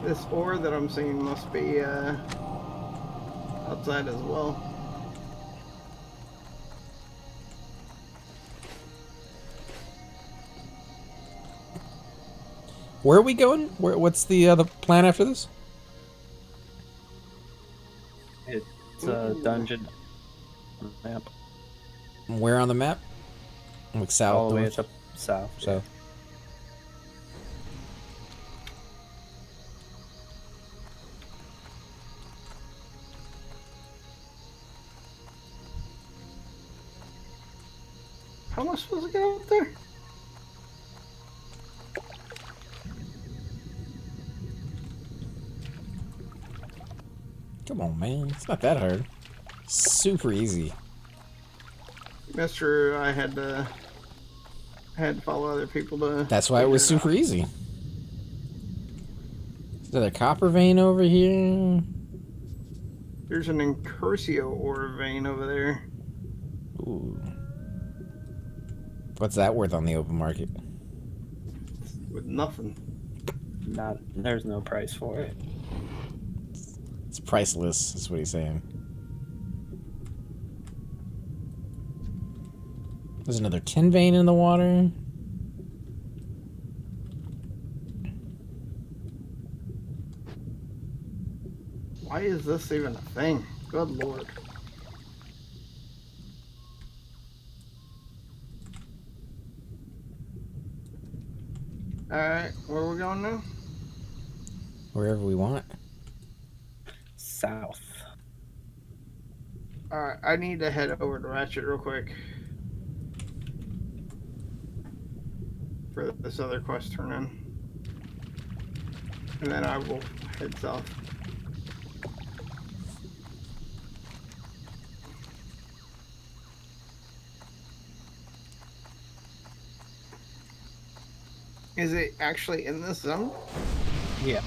This ore that I'm seeing must be outside as well. Where are we going? What's the plan after this? It's a dungeon map Where on the map? Like south, all the way north? at the south. South. How am I supposed to get out there? Come on, man. It's not that hard. Super easy. Mister, I had to follow other people to. That's why it was figure super easy. There's another copper vein over here. There's an Incursio ore vein over there. Ooh. What's that worth on the open market? With nothing. There's no price for it. It's priceless, is what he's saying. There's another tin vein in the water. Why is this even a thing? Good lord. Alright, where are we going now? Wherever we want. South. Alright, I need to head over to Ratchet real quick. For this other quest turn in. And then I will head south. Is it actually in this zone? Yeah.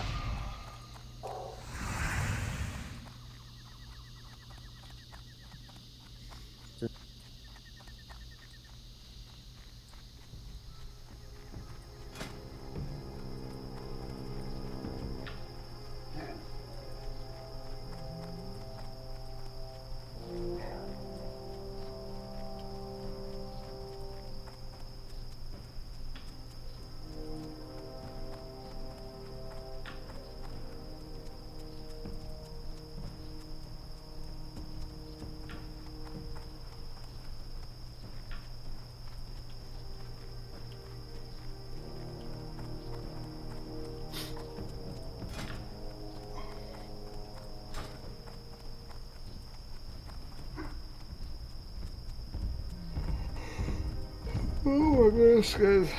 Oh my goodness, guys.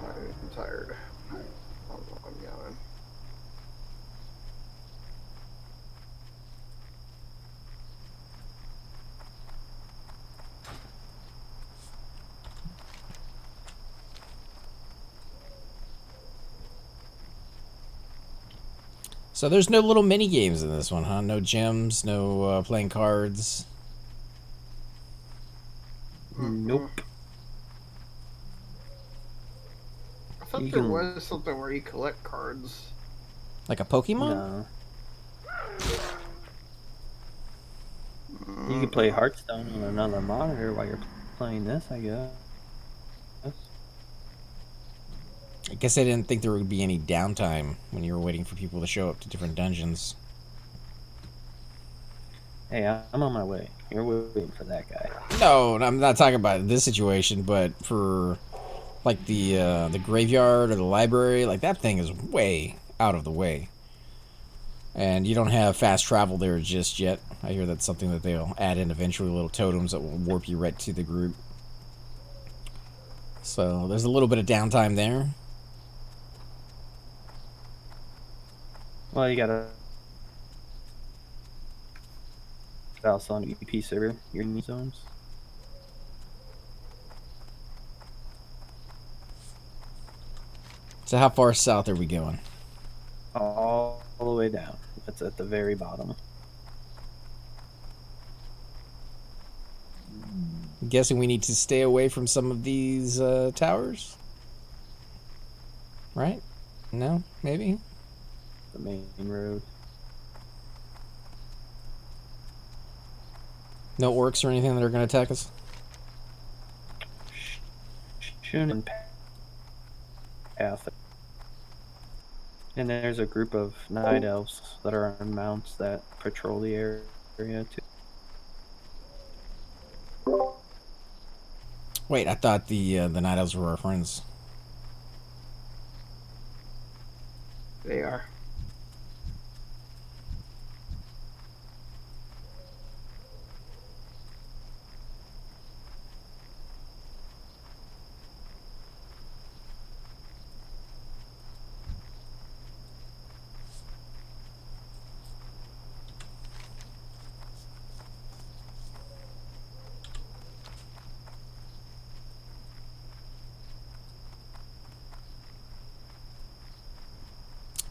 I'm tired. I don't know, I'm yelling. So there's no little mini games in this one, huh? No gems, no playing cards. Nope. I thought You there can- was something where you collect cards. Like a Pokemon? No. You can play Hearthstone on another monitor while you're playing this, I guess. I guess I didn't think there would be any downtime when you were waiting for people to show up to different dungeons. Hey, I'm on my way. You're waiting for that guy. No, I'm not talking about this situation, but for like the graveyard or the library, like that thing is way out of the way. And you don't have fast travel there just yet. I hear that's something that they'll add in eventually, little totems that will warp you right to the group. So there's a little bit of downtime there. Well, you gotta Also on EP server, your new zones. So how far south are we going? All the way down. It's at the very bottom. I'm guessing we need to stay away from some of these towers? Right? No? Maybe? The main road. No orcs or anything that are going to attack us? Shouldn't path. And there's a group of night elves that are on mounts that patrol the area too. Wait, I thought the night elves were our friends. They are.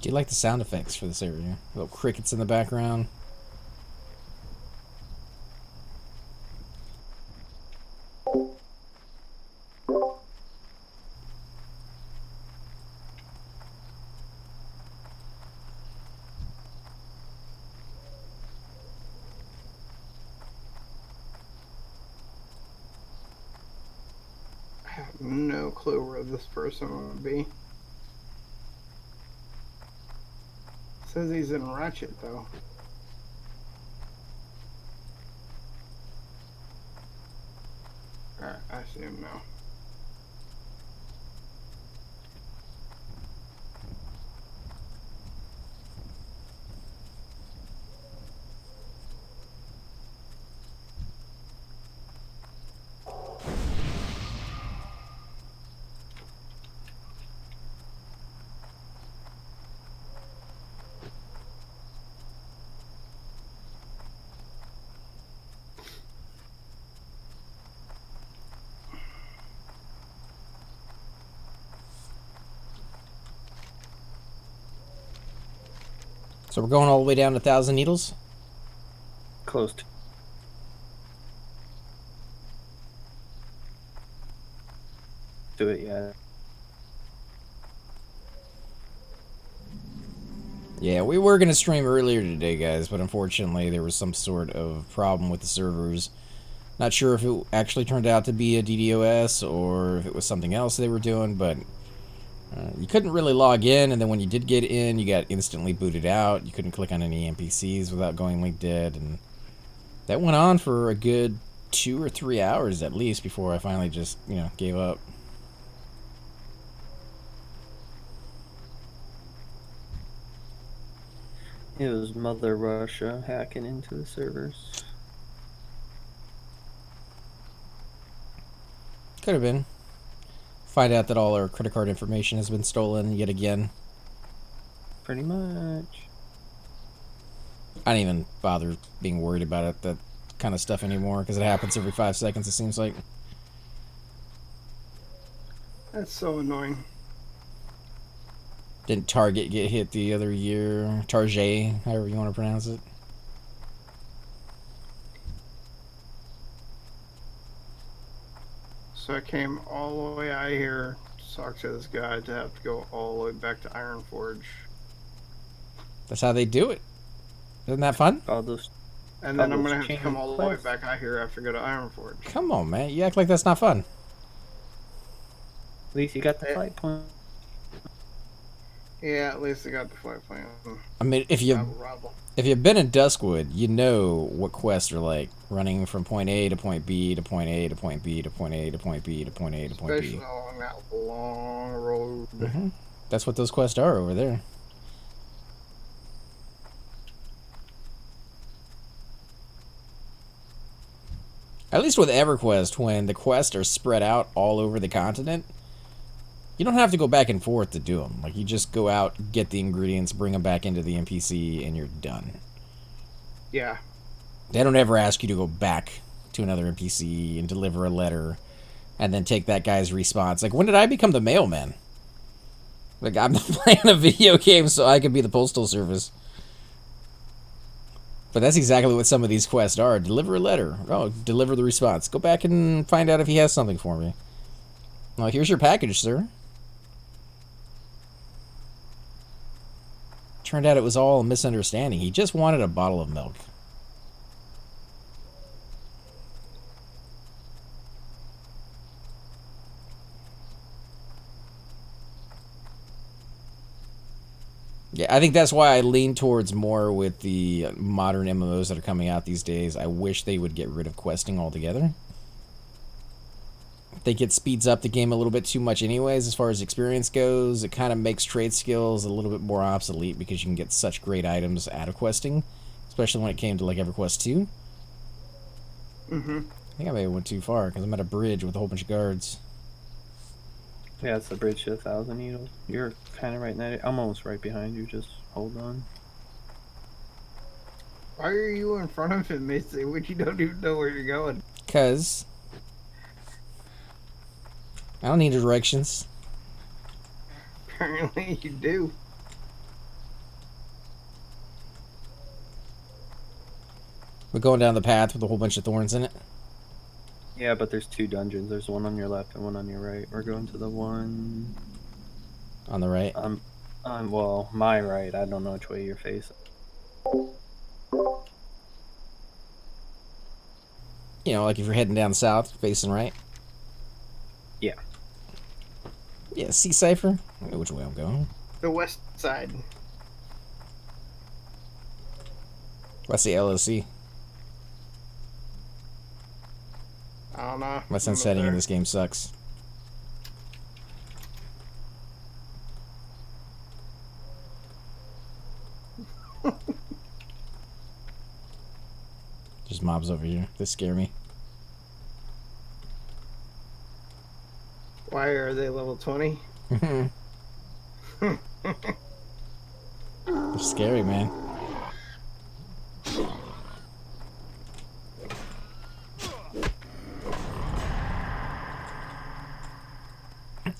Do you like the sound effects for this area? Little crickets in the background. I have no clue where this person would be. Says he's in Ratchet, though. Alright, I see him now. So we're going all the way down to 1,000 Needles? Close to it, yeah. Yeah, we were going to stream earlier today, guys, but unfortunately there was some sort of problem with the servers. Not sure if it actually turned out to be a DDoS or if it was something else they were doing, but you couldn't really log in, and then when you did get in, you got instantly booted out. You couldn't click on any NPCs without going link dead, and that went on for a good 2 or 3 hours at least before I finally just, gave up. It was Mother Russia hacking into the servers. Could have been. Find out that all our credit card information has been stolen yet again. Pretty much. I don't even bother being worried about it, that kind of stuff anymore, because it happens every 5 seconds, it seems like. That's so annoying. Didn't Target get hit the other year? Target, however you want to pronounce it. So I came all the way out here to talk to this guy to have to go all the way back to Ironforge. That's how they do it. Isn't that fun? All those. And then I'm those going to have to chain come all the way quests. back out here after I go to Ironforge. Come on, man. You act like that's not fun. At least you got the flight point. Yeah, at least I got the flight plan. I mean, if you've been in Duskwood, you know what quests are like. Running from point A to point B to point A to point B to point A to point B to point A to point Especially B. along that long road. Mm-hmm. That's what those quests are over there. At least with EverQuest, when the quests are spread out all over the continent, you don't have to go back and forth to do them. Like, you just go out, get the ingredients, bring them back into the NPC, and you're done. Yeah. They don't ever ask you to go back to another NPC and deliver a letter and then take that guy's response. Like, when did I become the mailman? Like, I'm playing a video game so I can be the postal service. But that's exactly what some of these quests are. Deliver a letter. Oh, deliver the response. Go back and find out if he has something for me. Well, here's your package, sir. Turned out it was all a misunderstanding. He just wanted a bottle of milk. Yeah, I think that's why I lean towards more with the modern MMOs that are coming out these days. I wish they would get rid of questing altogether. I think it speeds up the game a little bit too much anyways as far as experience goes. It kind of makes trade skills a little bit more obsolete because you can get such great items out of questing, especially when it came to like EverQuest 2. I think I may have went too far because I'm at a bridge with a whole bunch of guards. Yeah, it's the bridge to 1,000 Needles. You're kind of right in that. I'm almost right behind you. Just hold on. Why are you in front of him, Macy, when you don't even know where you're going? Because I don't need directions. Apparently you do. We're going down the path with a whole bunch of thorns in it. Yeah, but there's 2 dungeons. There's one on your left and one on your right. We're going to the one On the right. Well, my right. I don't know which way you're facing. You know, like if you're heading down south, facing right. Yeah. Yeah, see Cypher? I know which way I'm going. The west side. What's the LOC? I don't know. My sense setting in this game sucks. There's mobs over here. They scare me. Why are they level 20? They're scary, man.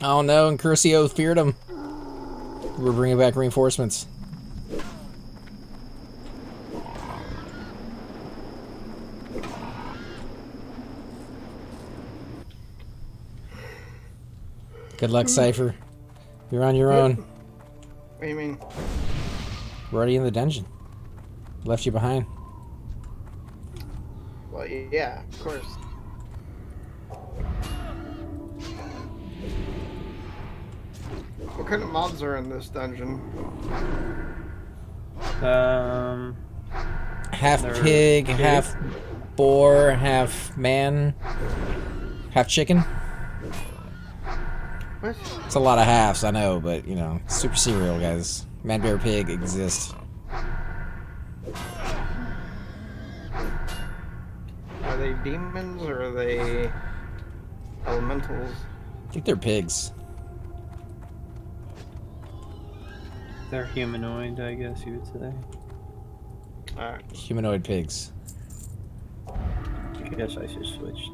Oh no, Incursio feared him. We're bringing back reinforcements. Good luck, Cypher. You're on your own. What do you mean? We're already in the dungeon. Left you behind. Well, yeah, of course. What kind of mobs are in this dungeon? Half They're pig, pig. half boar, half man, half chicken. What? It's a lot of halves, I know, but you know, super cereal, guys. Man, bear, pig exist. Are they demons or are they elementals? I think they're pigs. They're humanoid, I guess you would say. Alright. Humanoid pigs. I guess I should switch.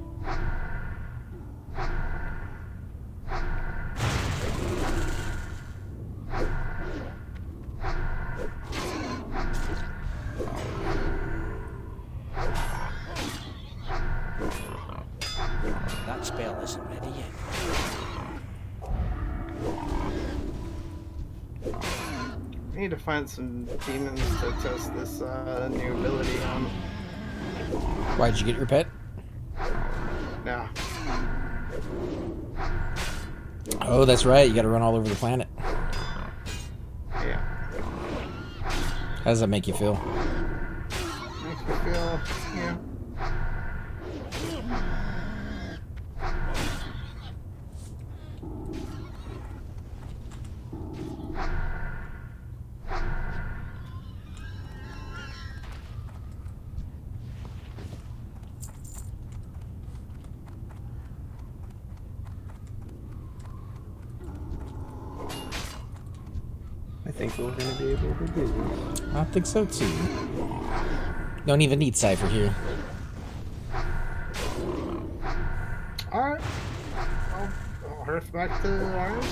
That spell isn't ready yet. I need to find some demons to test this new ability on. Why'd you get your pet? Nah. Oh, that's right. You gotta run all over the planet. Yeah. How does that make you feel? Makes me feel, yeah. I think we're going to be able to do this. I think so too. Don't even need Cypher here. Alright. I'll hearse back to Iron.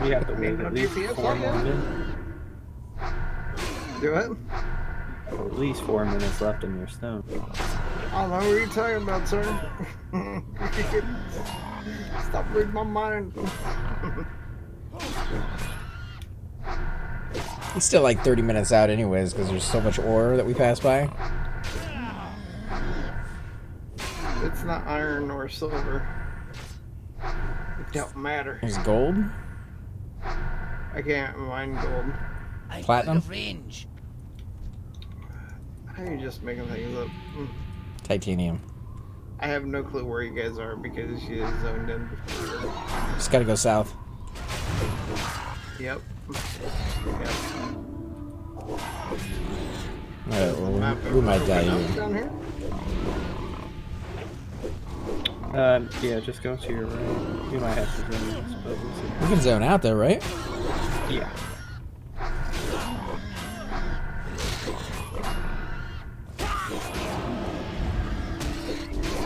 You have to wait at least 4 more minutes. Do it? At least 4 minutes left in your stone. I don't know what you're talking about, sir. Stop reading my mind. He's still like 30 minutes out anyways, because there's so much ore that we pass by. It's not iron or silver. It don't matter. There's gold. I can't mine gold. Platinum? Range. How are you just making things up? Titanium. I have no clue where you guys are because you zoned in before. Just gotta go south. Yep. Alright, well, we might die here. Down here? Yeah, just go to your right. You might have to zone this, but we'll see. We can zone out though, right? Yeah.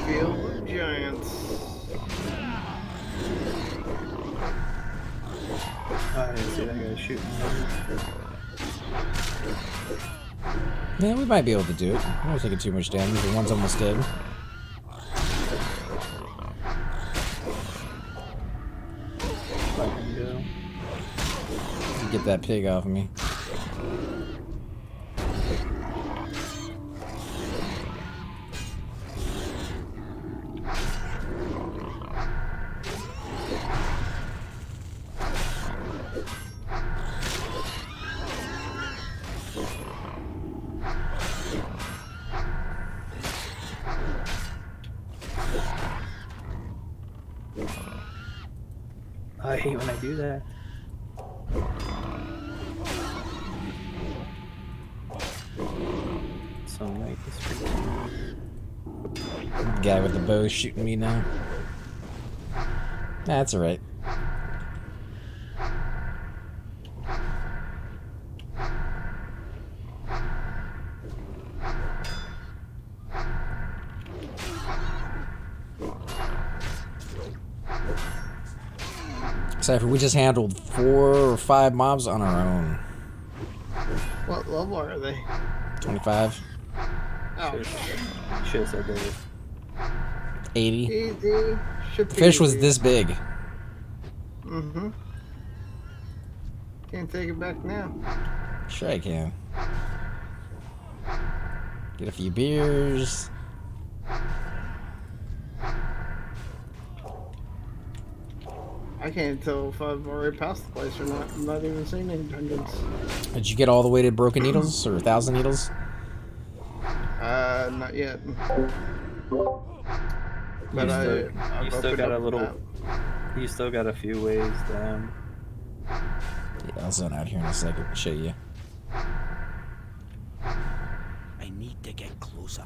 Field of Giants. I didn't see that guy shooting. Yeah, we might be able to do it. I'm not taking too much damage. The one's almost dead. I can go. Get that pig off of me. I hate when I do that. So night is freaking. Guy with the bow is shooting me now. That's alright. Cypher, we just handled 4 or 5 mobs on our own. What level are they? 25, Oh, Should have said they were. 80. easy. Should The be fish was easy. this big. Mm-hmm. Can't take it back now. Sure I can. Get a few beers. I can't tell if I've already passed the place or not. I'm not even seeing any dungeons. Did you get all the way to Broken Needles or 1,000 Needles? Not yet. You But still, I've you still opened got a up little. that. You still got a few ways down. Yeah, I'll zone out here in a second and show you. I need to get closer.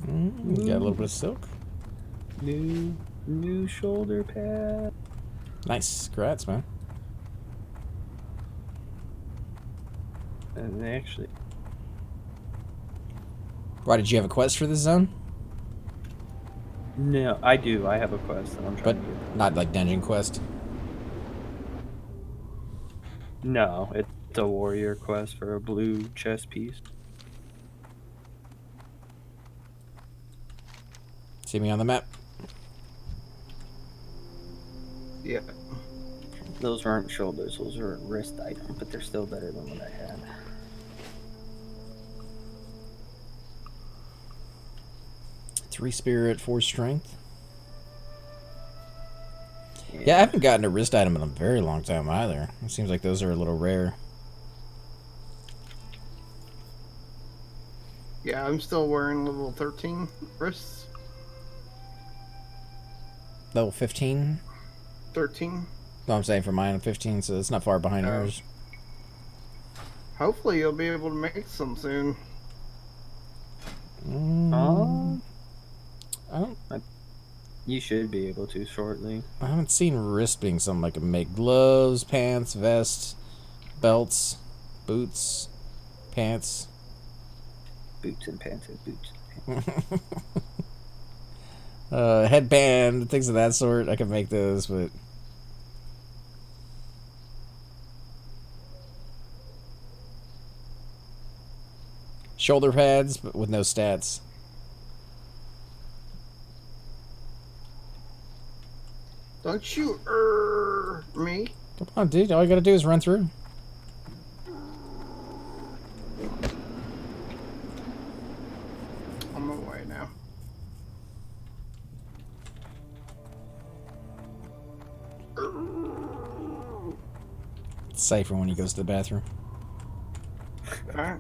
Got a little bit of silk. New shoulder pad. Nice. Congrats, man. And they actually. Why, did you have a quest for this zone? No, I do. I have a quest that I'm trying But to get. not like dungeon quest. No, it's a warrior quest for a blue chest piece. See me on the map? Yeah. Those aren't shoulders, those are wrist items, but they're still better than what I had. Three spirit, 4 strength. Yeah, I haven't gotten a wrist item in a very long time either. It seems like those are a little rare. Yeah, I'm still wearing level 13 wrists. Level 15? 13. No, I'm saying for mine, I'm 15, so it's not far behind Oh. yours. Hopefully you'll be able to make some soon. Oh, I don't. you should be able to shortly. I haven't seen wrist being something I can make. Gloves, pants, vest, belts, boots, pants. Boots and pants and boots. Headband, things of that sort. I can make those, but shoulder pads, but with no stats. Don't you me? Come on, dude. All you gotta do is run through. On my way now. It's safer when he goes to the bathroom. Alright.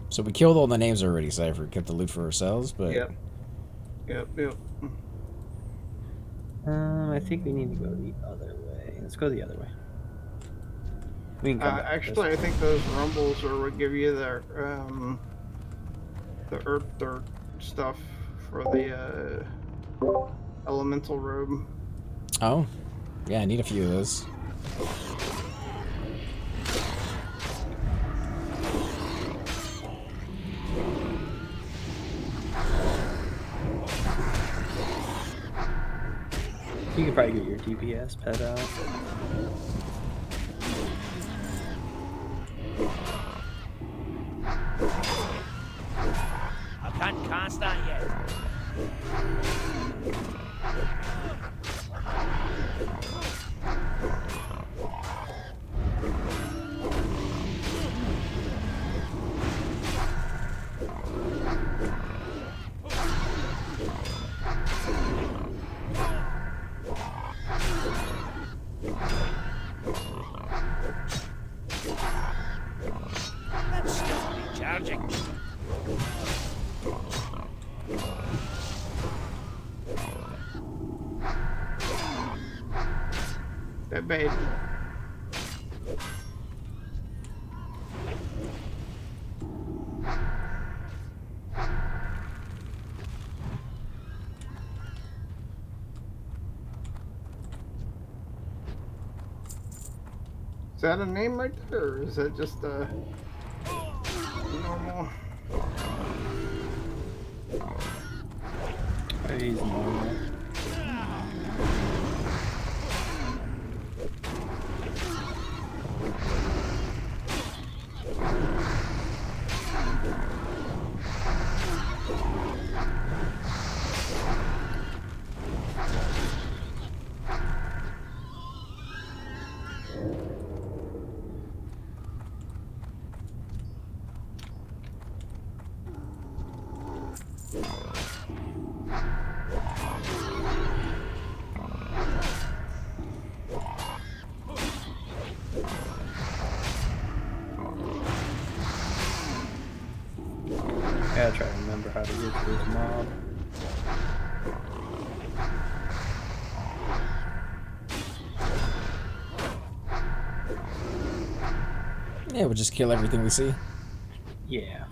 So we killed all the names already, Cypher. Kept the loot for ourselves, but Yep. I think we need to go the other way. Let's go the other way. We can come back this Actually, way. I think those rumbles are what give you the earth dirt stuff for the elemental robe. oh, yeah, I need a few of those. You can probably get your DPS pet out. I can't start yet. That's still recharging. That bait. Is that a name right there, or is that just a normal? He's normal. I gotta try to remember how to get to this mob. Yeah, we'll just kill everything we see. Yeah.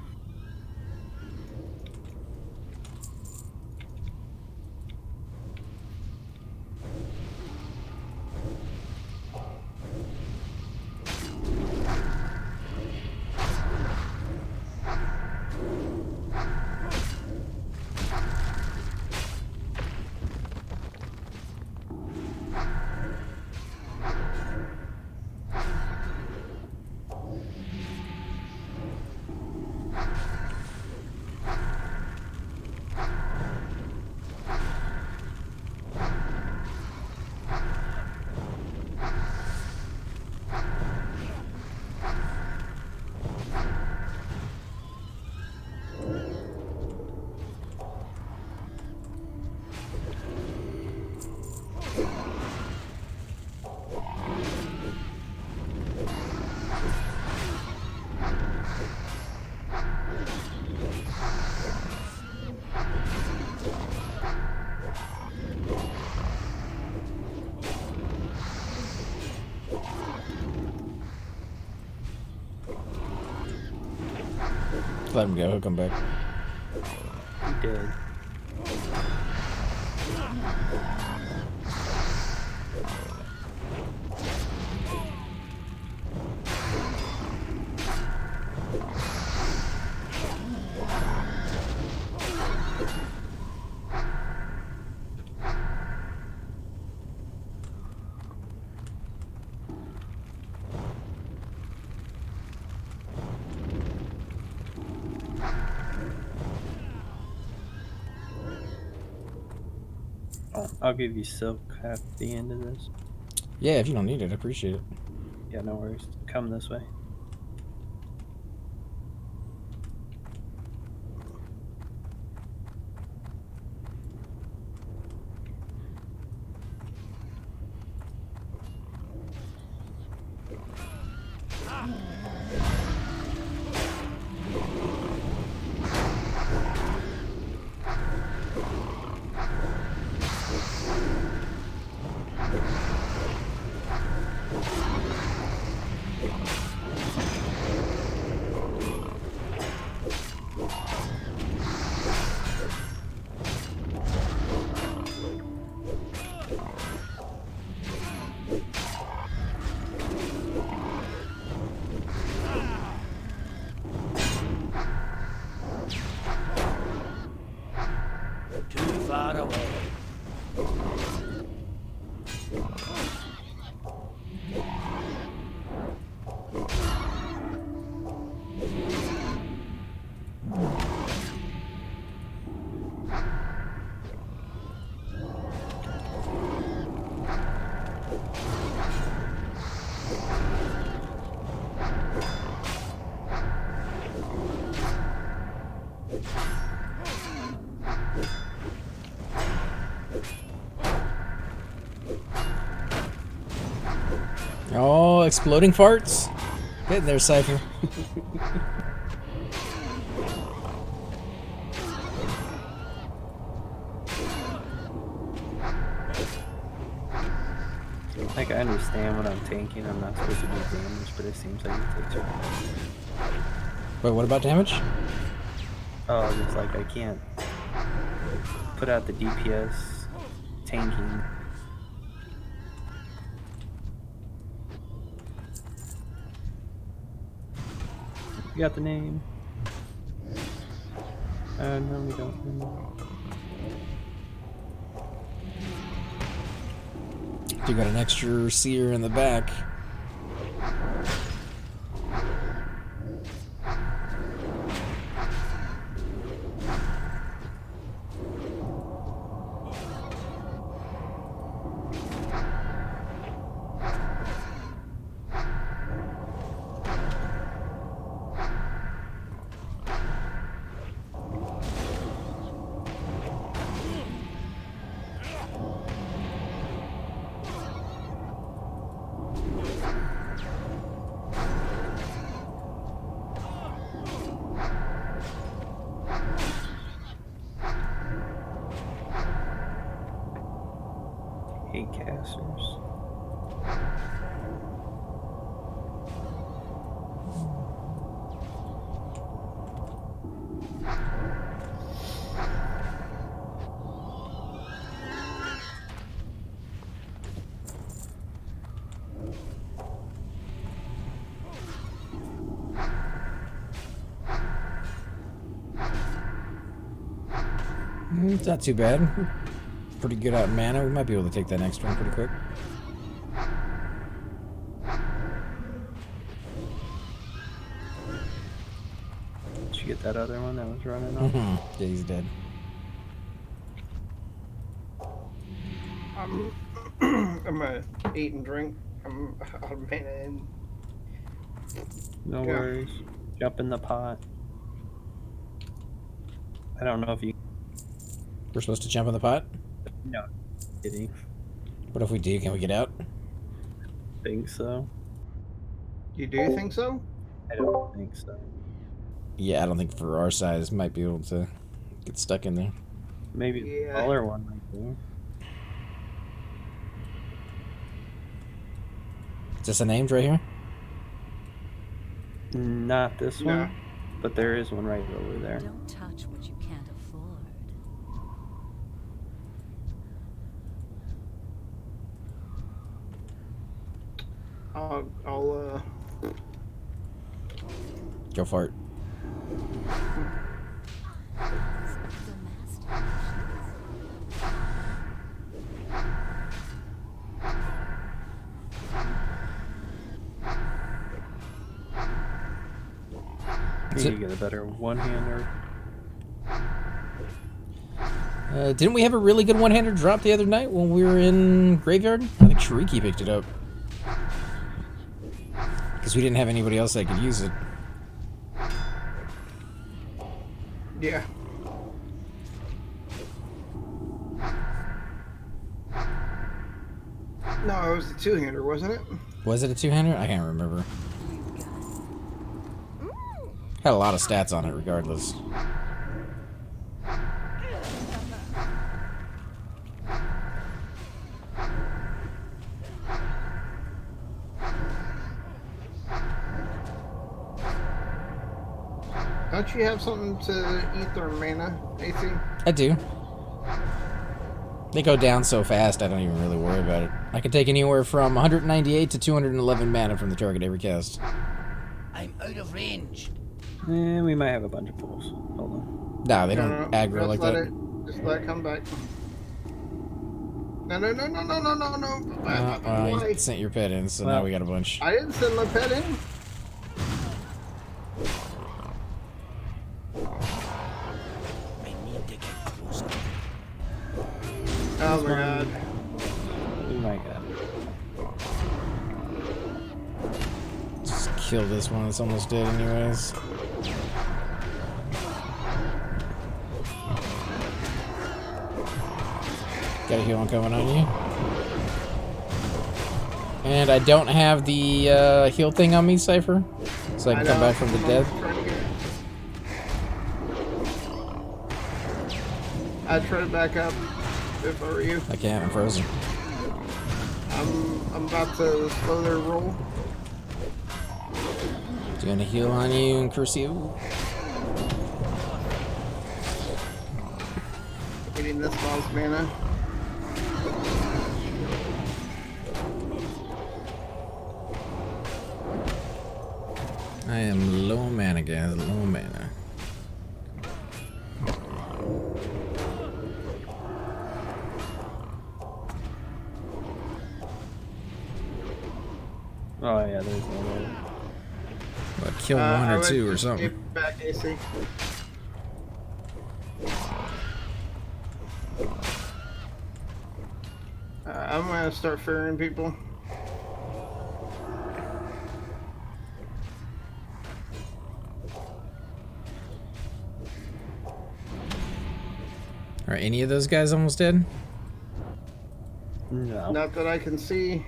Let him go. He'll come back. He did. I'll give you silk at the end of this. Yeah, if you don't need it, I appreciate it. Yeah, no worries. Come this way. Too far away. Oh, exploding farts? Get in there, Cypher. Like, I understand what I'm tanking. I'm not supposed to do damage, but it seems like it takes it. Wait, what about damage? Oh, it's like I can't put out the DPS tanking. You got the name? No, we don't. You got an extra seer in the back. Hate casters. It's not too bad. Pretty good out in mana. We might be able to take that next one pretty quick. Did you get that other one that was running off? Yeah, he's dead. I'm gonna eat and drink. I'm out of mana and No Yeah. worries. Jump in the pot. I don't know if you. We're supposed to jump in the pot? No, kidding. What if we do? Can we get out? Think so? you do think so? I don't think so. Yeah, I don't think for our size might be able to get stuck in there. Maybe the Yeah. smaller one might be. Is this a named right here? Not this No. one, But there is one right over there. Don't touch what you can't afford. I'll Go for it. You get a better one-hander. Didn't we have a really good one-hander drop the other night when we were in Graveyard? I think Shariki picked it up. Because we didn't have anybody else that could use it. yeah. No, it was the two-hander, wasn't it? Was it a two-hander? I can't remember. Had a lot of stats on it regardless. Don't you have something to eat their mana, AC? I do. They go down so fast, I don't even really worry about it. I can take anywhere from 198 to 211 mana from the target every cast. I'm out of range. We might have a bunch of pools. Hold on. Nah, they don't aggro like that. Just let it come back. No. Why? You sent your pet in, so now we got a bunch. I didn't send my pet in. I need to get closer. Oh my god. We might get. Just kill this one, it's almost dead anyways. Got a healing coming on you. And I don't have the heal thing on me, Cypher, so I can come back from the dead. I'd try to back up if I were you. I can't, I'm frozen. I'm about to slow their roll. Doing a heal on you and curse you. Getting this boss mana. I am low mana, guys, low mana. Oh yeah, there's one there. What, kill one or two or something? Get back, AC. I'm gonna start fearing people. Are any of those guys almost dead? No. Not that I can see.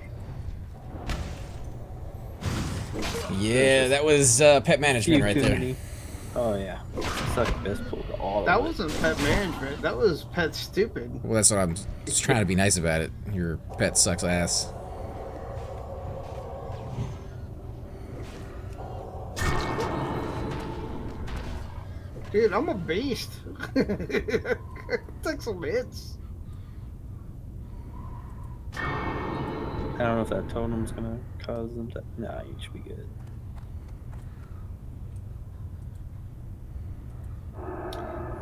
Yeah, that was pet management right there. Oh yeah. Such best pool to all That of it. wasn't pet management. That was pet stupid. Well, that's what I'm just trying to be nice about it. Your pet sucks ass. Dude, I'm a beast. Take some hits. I don't know if that totem's gonna cause them to. Nah, you should be good.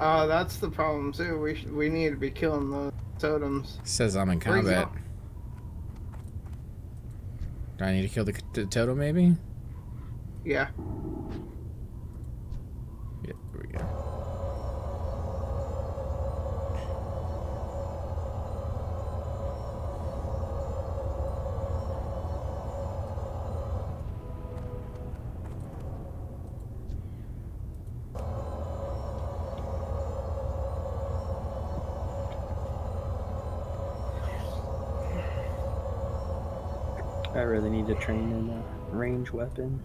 That's the problem too. We need to be killing the totems. Says I'm in combat. Do I need to kill the totem maybe? Yeah. Yeah, here we go. I really need to train in a range weapon.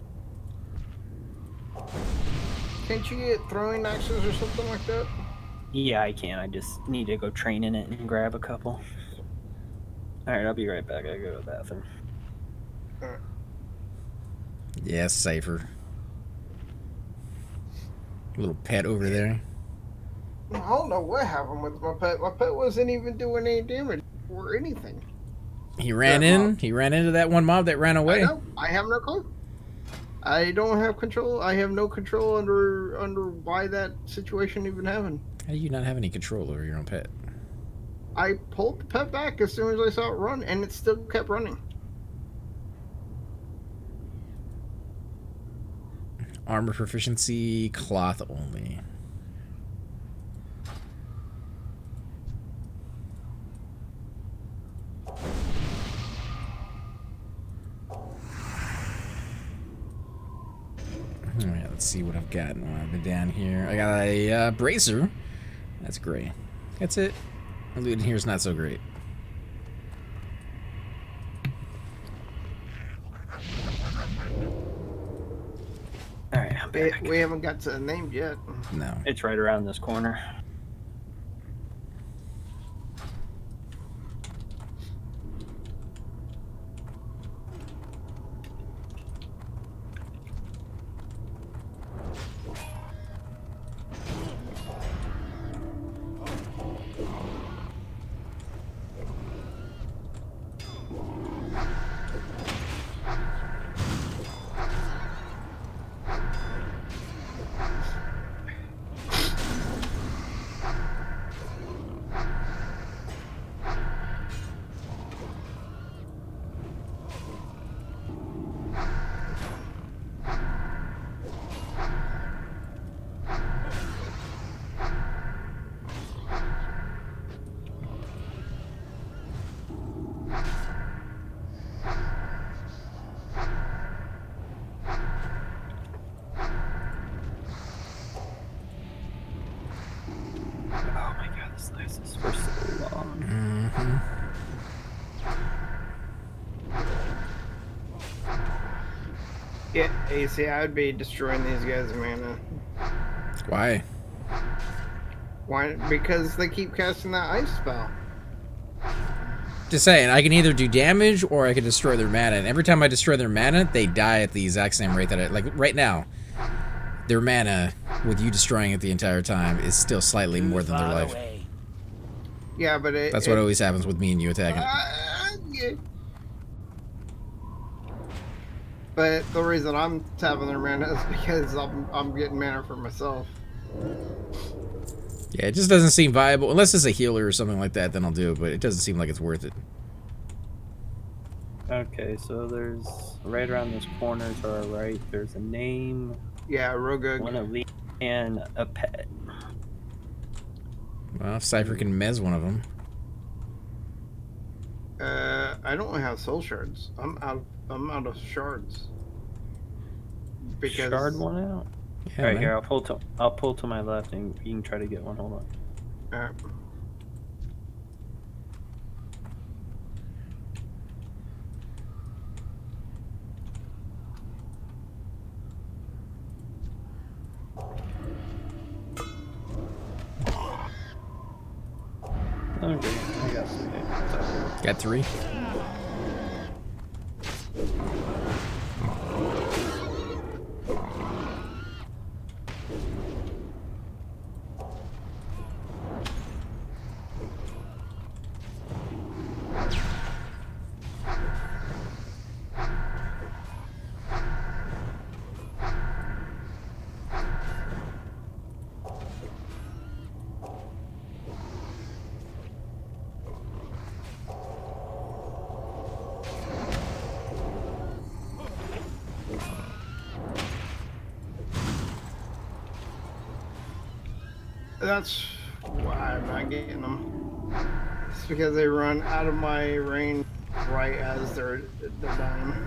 Can't you get throwing axes or something like that? Yeah, I can. I just need to go train in it and grab a couple. Alright, I'll be right back. I go to the bathroom. Yeah, safer. Little pet over there. I don't know what happened with my pet. My pet wasn't even doing any damage or anything. He ran in. He ran into that one mob that ran I away. know. I have no clue. I don't have control. I have no control under why that situation even happened. How do you not have any control over your own pet? I pulled the pet back as soon as I saw it run, and it still kept running. Armor proficiency, cloth only. Alright, let's see what I've got while I've been down here. I got a bracer. That's great. That's it. The loot in here is not so great. Alright, I'm back. We haven't got to the name yet. No. It's right around this corner. Oh my god, this lasts for so long. Yeah, you see, I would be destroying these guys' mana. Why? Why? Because they keep casting that ice spell. Just saying, I can either do damage or I can destroy their mana. And every time I destroy their mana, they die at the exact same rate that like right now. Their mana, with you destroying it the entire time, is still slightly more than their life. Yeah, but That's what always happens with me and you attacking. Yeah. But the reason I'm tapping their mana is because I'm getting mana for myself. Yeah, it just doesn't seem viable. Unless it's a healer or something like that, then I'll do it. But it doesn't seem like it's worth it. Okay, so there's right around this corner to our right, there's a name, Yeah, real good. one elite, and a pet. Well, if Cypher can mez one of them. I don't have soul shards. I'm out of shards. Because Shard one out? Yeah, Alright, man. here, I'll pull to my left and you can try to get one. Hold on. Alright. Okay, I got three. Got 3. That's why I'm not getting them. It's because they run out of my range right as they're dying.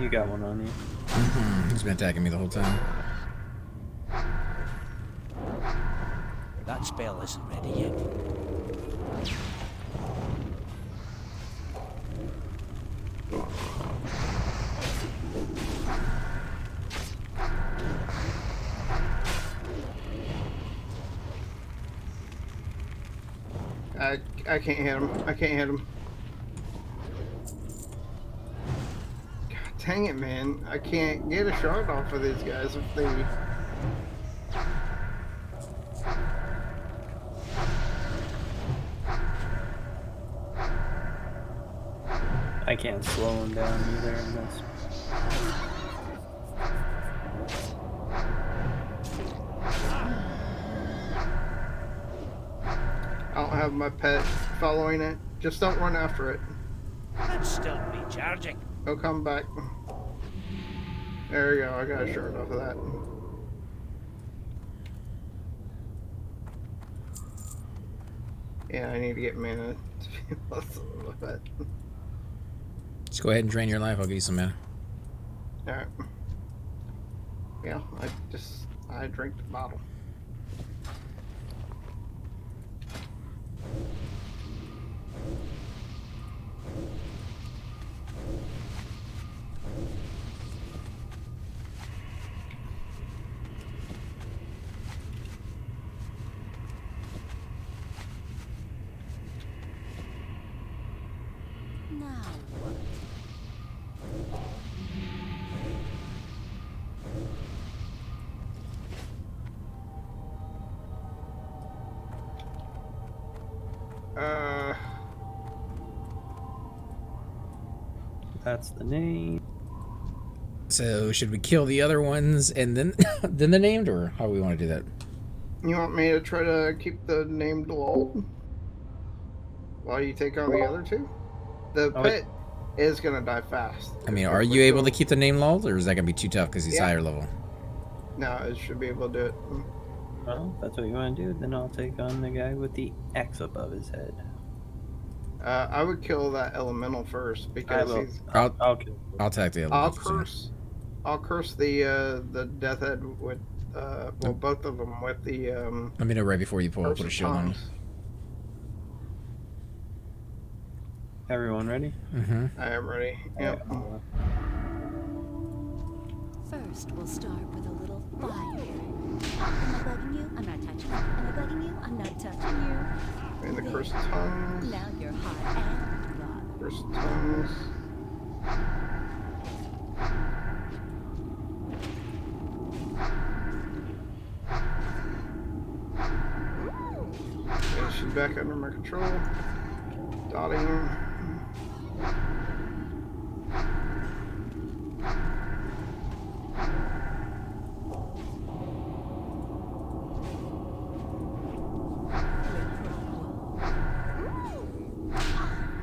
You got one on you. He's been attacking me the whole time. That spell isn't ready yet. I can't hit him. I can't hit him. God dang it, man. I can't get a shot off of these guys if they... I can't slow him down either in this. I don't have my pet following it. Just don't run after it. That's still recharging. He'll come back. There you go. I got a shot off of that. Yeah, I need to get mana to be able to with that. Just go ahead and drain your life. I'll give you some mana. Alright. Yeah, I drank the bottle. Now what? That's the name. So should we kill the other ones and then then the named, or how we want to do that? You want me to try to keep the named lulled while you take on the other two? The pit is gonna die fast. I mean, are you able to keep the name lulled, or is that gonna be too tough because he's higher level? No, it should be able to do it. Well, if that's what you want to do, then I'll take on the guy with the X above his head. I would kill that elemental first because he's. I'll kill him. I'll attack the elemental. I'll curse the death head with well, both of them with the Let me know right before you pull. I'll put a shield on. Everyone ready? Mm-hmm. I am ready. Yep. First, we'll start with a little fire. Am I bugging you? I'm not touching you. Am I bugging you? I'm not touching you. And the cursed tongues. Now you're hot and bothered. Cursed tongues. Okay, she's back under my control. Dotting.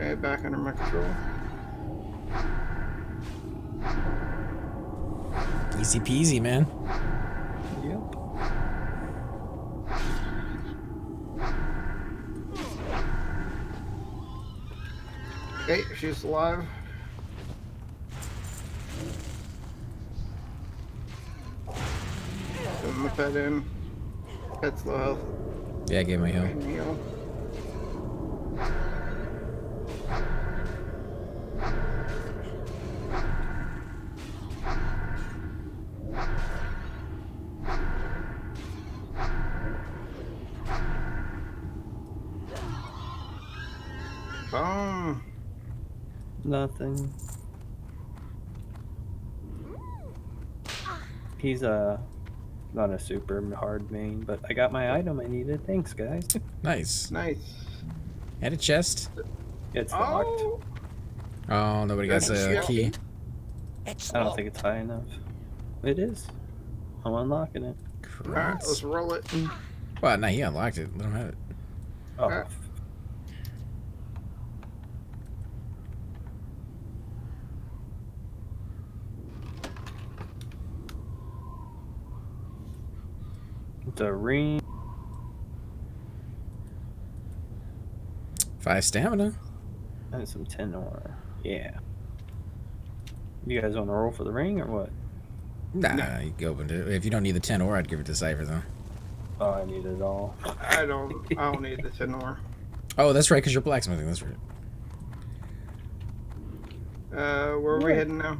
Okay, back under my control. Easy peasy, man. Yep. Okay, she's alive. Put the pet in. Pet's low health. Yeah, I gave my heal. And heal. Boom. Nothing. He's not a super hard main, but I got my item I needed. Thanks, guys. Nice. Nice. And a chest. It's locked. Oh, Oh, nobody got the key. It's I don't locked. think it's high enough. It is. I'm unlocking it. alright, let's roll it. Well, no, he unlocked it. Let him have it. Oh. Alright. It's a ring. 5 stamina. And some 10 ore. Yeah. You guys want to roll for the ring or what? Nah, you can open it. If you don't need the 10 ore, I'd give it to Cypher, though. Oh, I need it all. I don't need the 10 ore. Oh, that's right, because you're blacksmithing. That's right. Where are we heading now?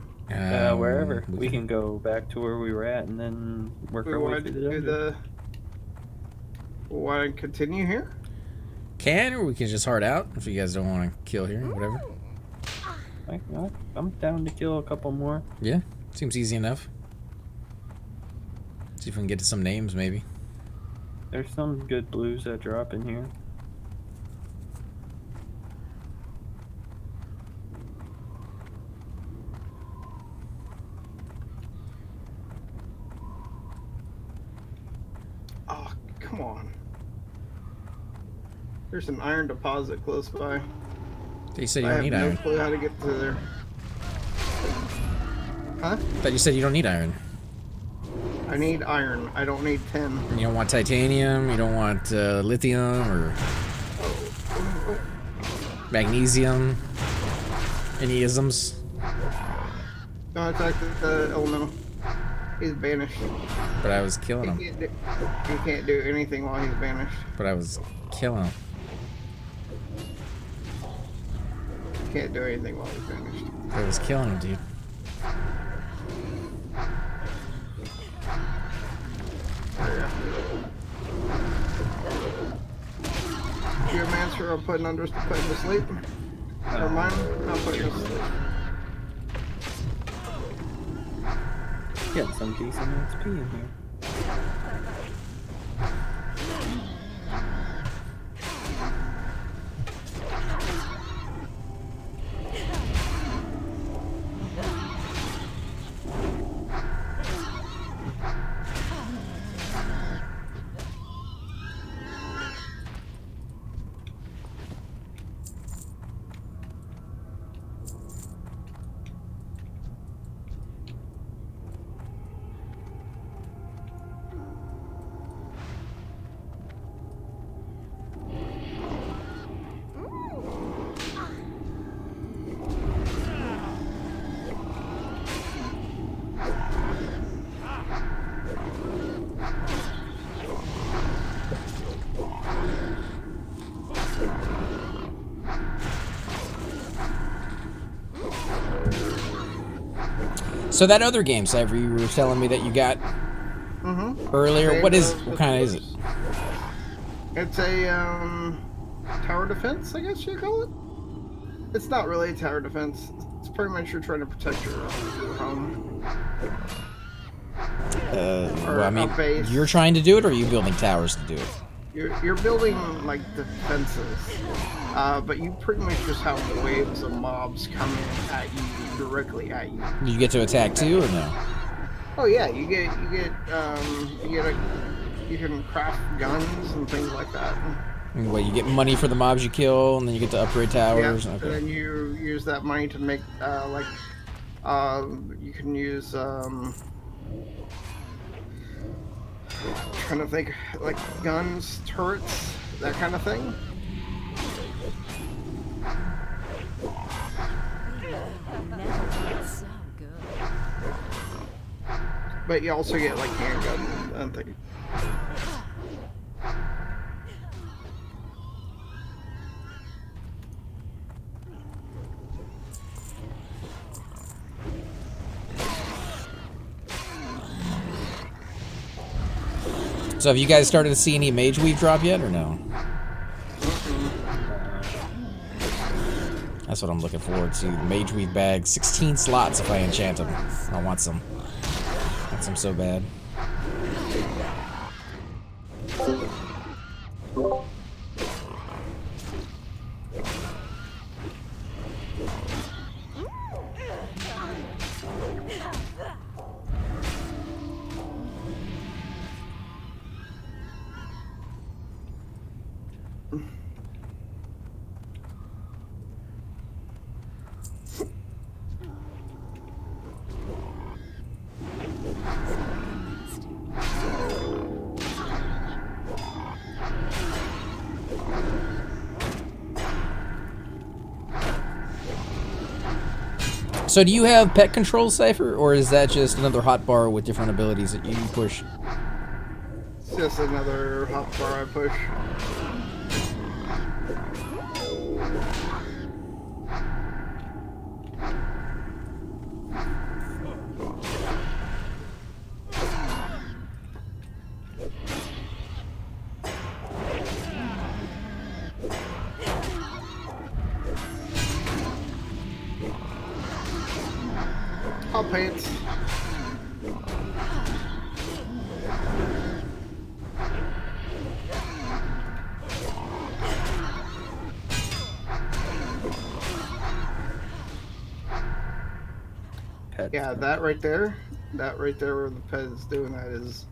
Wherever. We We can go back to where we were at and then work We our way want through to the do dungeon. Want to continue here? Can, or we can just hard out if you guys don't want to kill here, whatever. I'm down to kill a couple more. Yeah, seems easy enough. See if we can get to some names, maybe. There's some good blues that drop in here. Oh, come on. There's an iron deposit close by. You said you I don't have need no iron. clue how to get to there. Huh? Thought you said you don't need iron. I need iron. I don't need tin. You don't want titanium. You don't want lithium or magnesium. Any isms? No, attack the elemental. He's banished. But I was killing He him. can't do anything while he's banished. But I was killing him. He can't do anything while he's banished. I was killing him, dude. Geomancer, I'm putting to sleep. Never mind, I'll put you to sleep. Got some decent XP in here. So that other game, Cypher, you were telling me that you got earlier. What kind is it? It's a tower defense, I guess you call it. It's not really a tower defense. It's pretty much you're trying to protect your home. Well, I mean, base. you're trying to do it, or are you building towers to do it? You're building like defenses, but you pretty much just have waves of mobs coming at you directly at you. Do you get to attack too, or no? Oh yeah, you can craft guns and things like that. And what, you get money for the mobs you kill, and then you get to upgrade towers. Yeah, Okay. and then you use that money to make you can use trying to think, like guns, turrets, that kind of thing. So good. But you also get like handguns and things. So have you guys started to see any mage weave drop yet, or no? That's what I'm looking forward to. Mage weave bag, 16 slots if I enchant them. I want some. I want some so bad. So do you have pet control, Cypher, or is that just another hotbar with different abilities that you push? It's just another hotbar I push. I'll pay it. Pet. Yeah, that right there where the pet is doing that is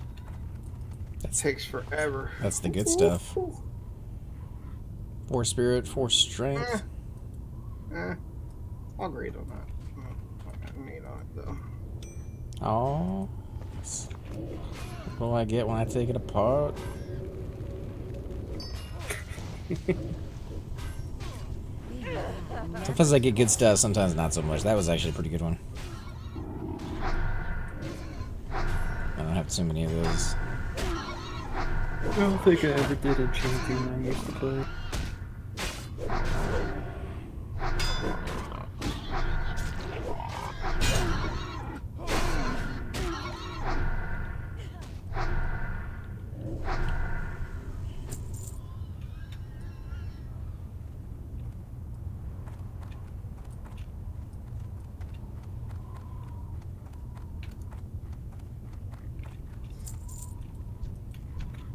takes forever. That's the good stuff. 4 spirit, 4 strength. I'll grade on that. I got neat on it though. Oh, what do I get when I take it apart? Sometimes I get good stuff, sometimes not so much. That was actually a pretty good one. I don't have too many of those. I don't think I ever did a champion I used to play.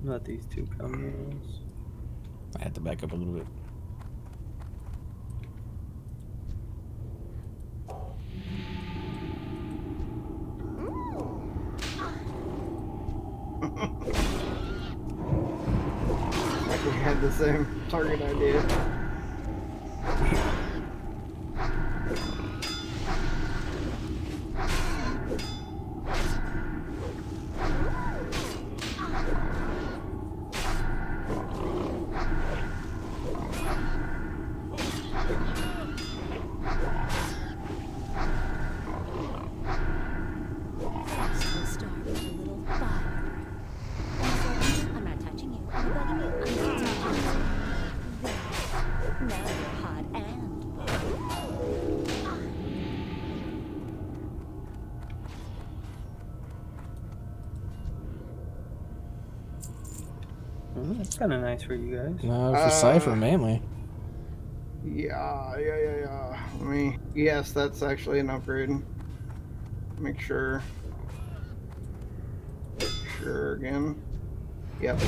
Not these two cameras. I had to back up a little bit. Like we had the same target idea. We'll start with a little fire. I'm not touching you. I'm not bugging you. I'm not touching you. There. Now you're hot and That's kind of nice for you guys. No, for Cypher mainly. Yeah. Yes, that's actually an upgrade. Make sure. Sure again. Yep.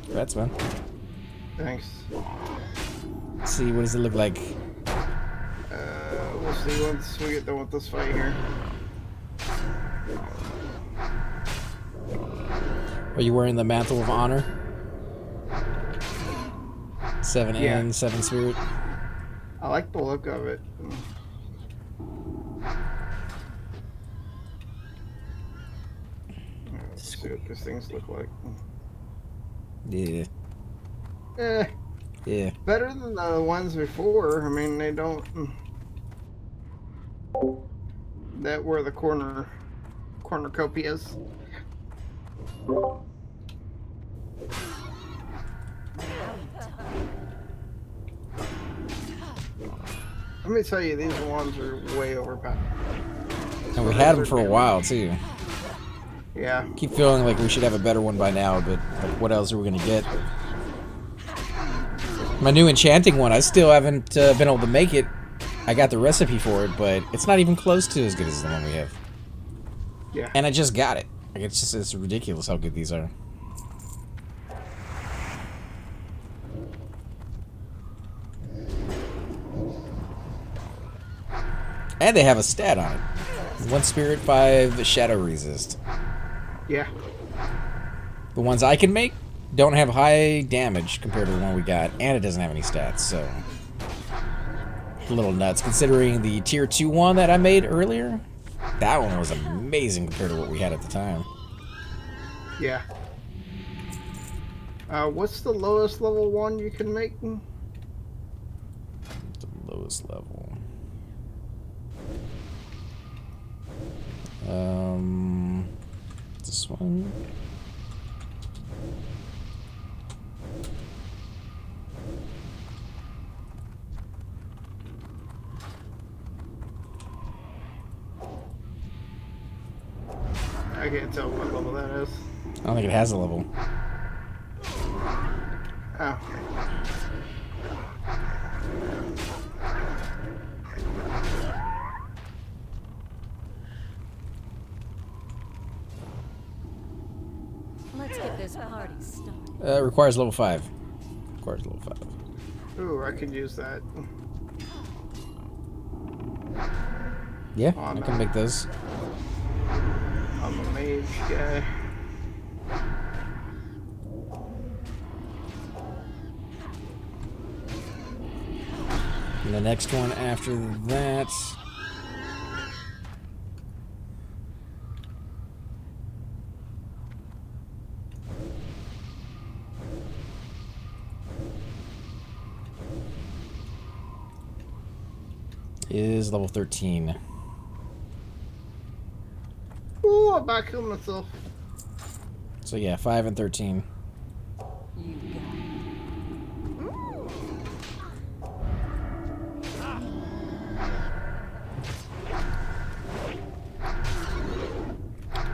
That's fun. Thanks. Let's see, what does it look like? We'll see once we get done with this fight here. Are you wearing the Mantle of Honor? 7 Yeah. and 7 spirit. I like the look of it. Let's see what these things look like. Yeah. Eh, Yeah. better than the ones before. I mean, they don't. That where the cornucopias. Let me tell you, these ones are way overpowered. And we had them for a while too. Yeah. Keep feeling like we should have a better one by now, but like, what else are we gonna get? My new enchanting one, I still haven't been able to make it. I got the recipe for it, but it's not even close to as good as the one we have. Yeah. And I just got it. Like, it's ridiculous how good these are. And they have a stat on it. 1 spirit, 5 shadow resist. Yeah. The ones I can make don't have high damage compared to the one we got, and it doesn't have any stats, so a little nuts considering the tier 2 one that I made earlier. That one was amazing compared to what we had at the time. Yeah. What's the lowest level one you can make? The lowest level. This one. I can't tell what level that is. I don't think it has a level. Oh. Let's get this party started. Requires level 5. Requires level 5. Ooh, I could use that. Yeah, Oh, I no. can make those. I'm a mage guy. And the next one after that is level 13. Ooh, I back killed myself. So yeah, 5 and 13. You got it.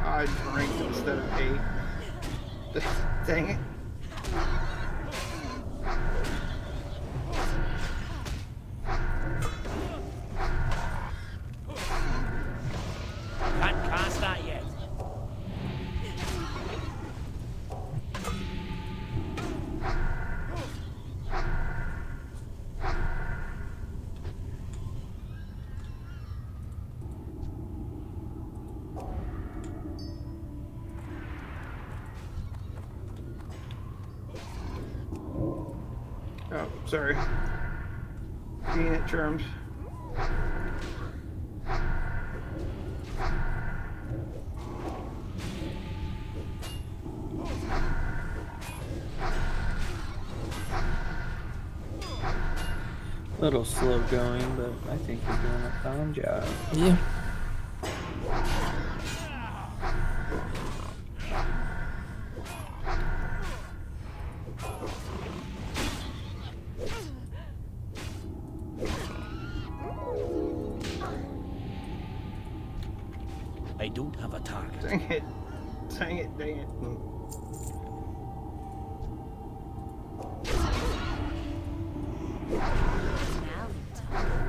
I drank instead of ate. Dang it. Can't start yet. Oh, sorry. Being it termed. Little slow going, but I think you're doing a fine job. Yeah. I don't have a target. Dang it. Dang it, dang it. Now you talk.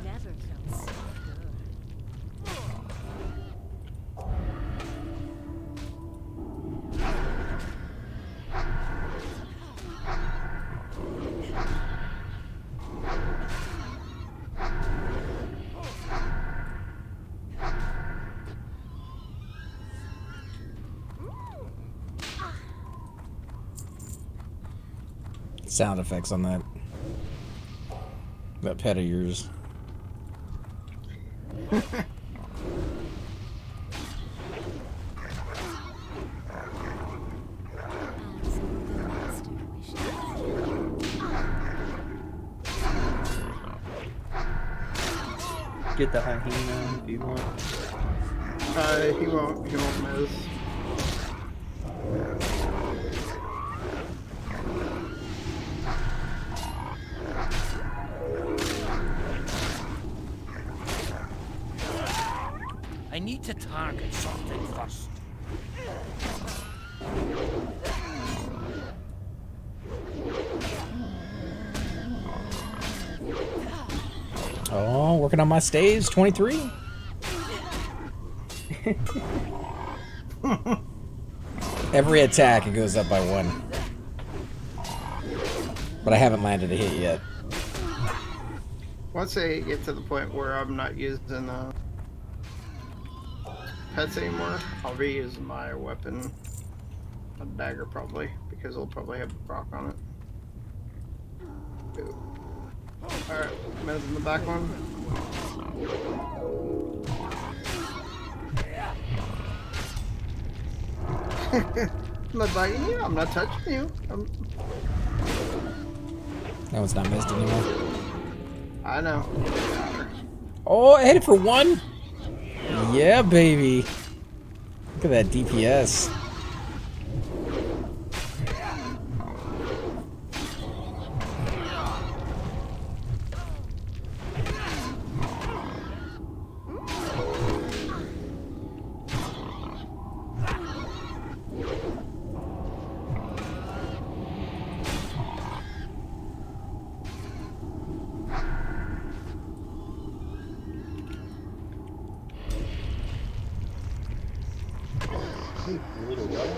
Never felt so good. Sound effects on that. That pet of yours. As the master wishes. Get the hyena if you want. He won't miss. I need to target something first. Oh, working on my stage 23. Every attack it goes up by 1. But I haven't landed a hit yet. Once I get to the point where I'm not using pets anymore, I'll be using my weapon, a dagger probably, because it'll probably have a rock on it. Alright, moving the back one. I'm not biting you, I'm not touching you. That one's not missed anymore. I know. Oh, I hit it for 1. Yeah, baby. Look at that DPS. Little dog.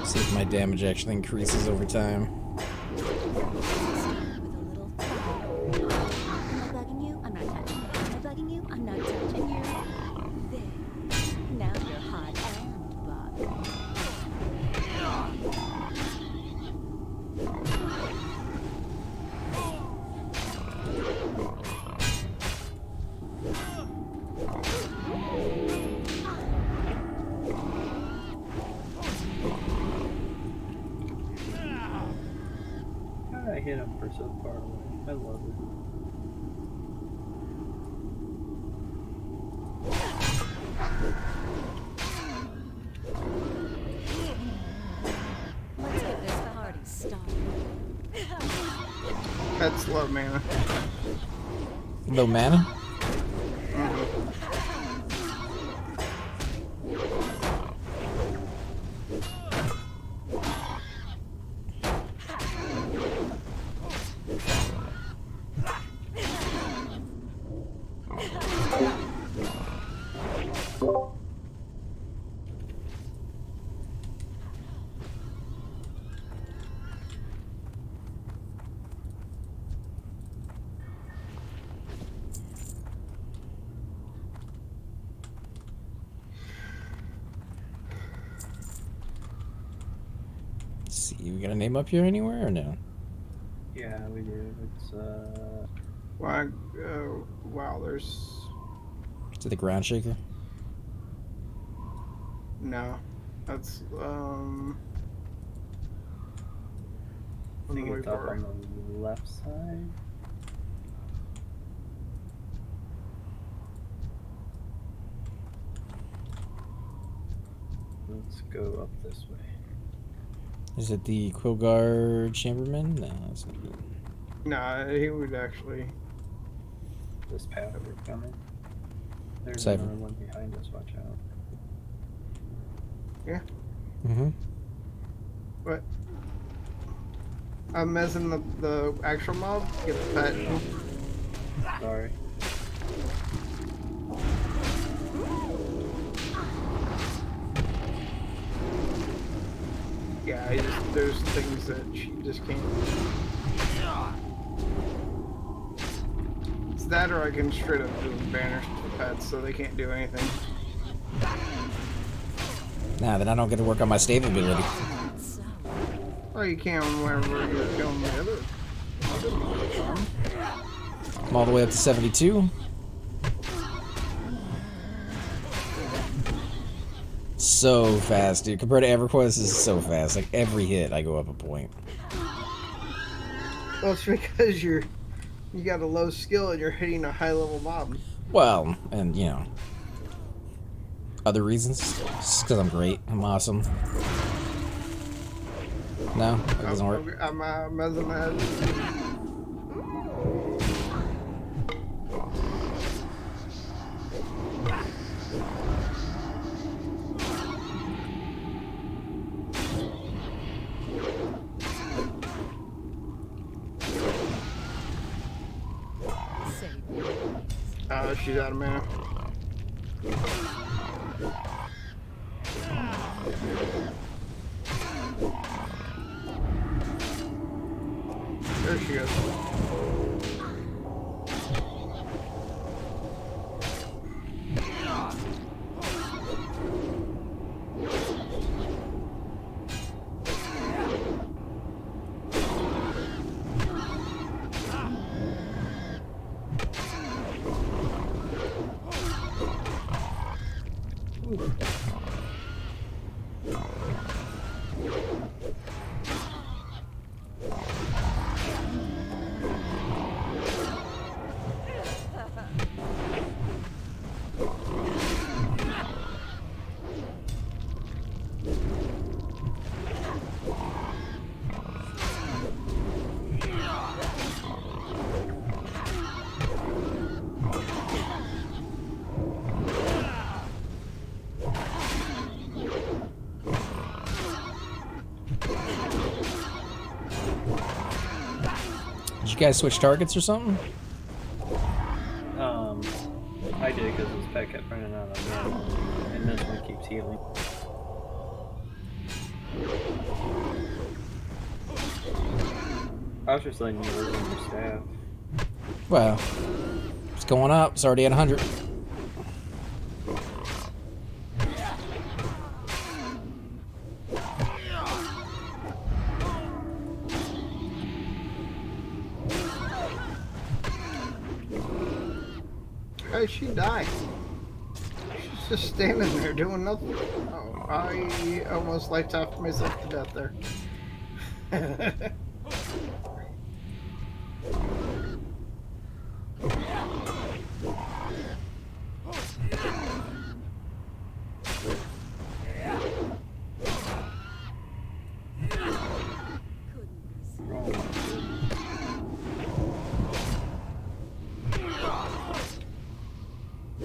See if my damage actually increases over time. With a little fire. Am I bugging you? I'm not touching you. Am I bugging you? I'm not touching you. There. Now you're hot and bothered. I hit him for so far away. I love it. Let's get this party started. That's low mana. Low mana? Let's see, we got a name up here anywhere or no? Yeah, we do. It's Wow, wow, there's To the ground shaker? no. That's I think way it's up far. on the left side. Let's go up this way. Is it the Quilgar Chamberlain? No, that's not good. Nah, he would actually. This path that we're coming. There's Cypher. another one behind us. Watch out. Yeah. Mm-hmm. What? I'm messing the actual mob. Get the pet. Sorry. Yeah, there's things that she just can't. It's that, or I can straight up do banish the pets so they can't do anything. Nah, then I don't get to work on my stave ability. So, Oh, you can whenever you're killing the other. I'm all the way up to 72. So fast, dude. Compared to EverQuest, this is so fast. Like, every hit, I go up a point. Well, it's because you got a low skill and you're hitting a high level mob. Well, and, you know, other reasons. Just because I'm great. I'm awesome. No, that doesn't work. I'm messing that. save. She's out of mana. There she goes. Did you guys switch targets or something? I did because his pet kept running out of mana, and this one keeps healing. I was just letting you work on your staff. Well, it's going up. It's already at 100. Hey, she died. She's just standing there doing nothing. Oh, I almost light tapped myself to death there.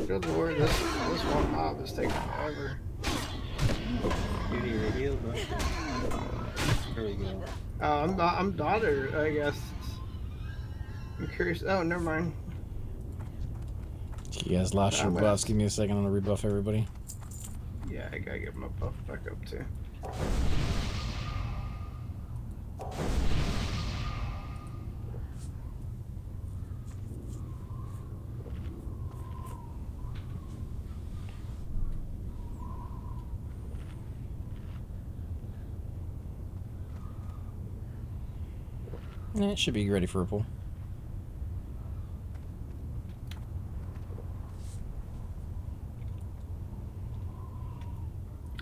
Good lord, this one mob is taking forever. You need a heal, though. There we go. I'm daughter, I guess. I'm curious. Oh, never mind. You guys lost your buffs. Give me a second. I'm gonna rebuff everybody. Yeah, I gotta get my buff back up too. Yeah, it should be ready for a pull.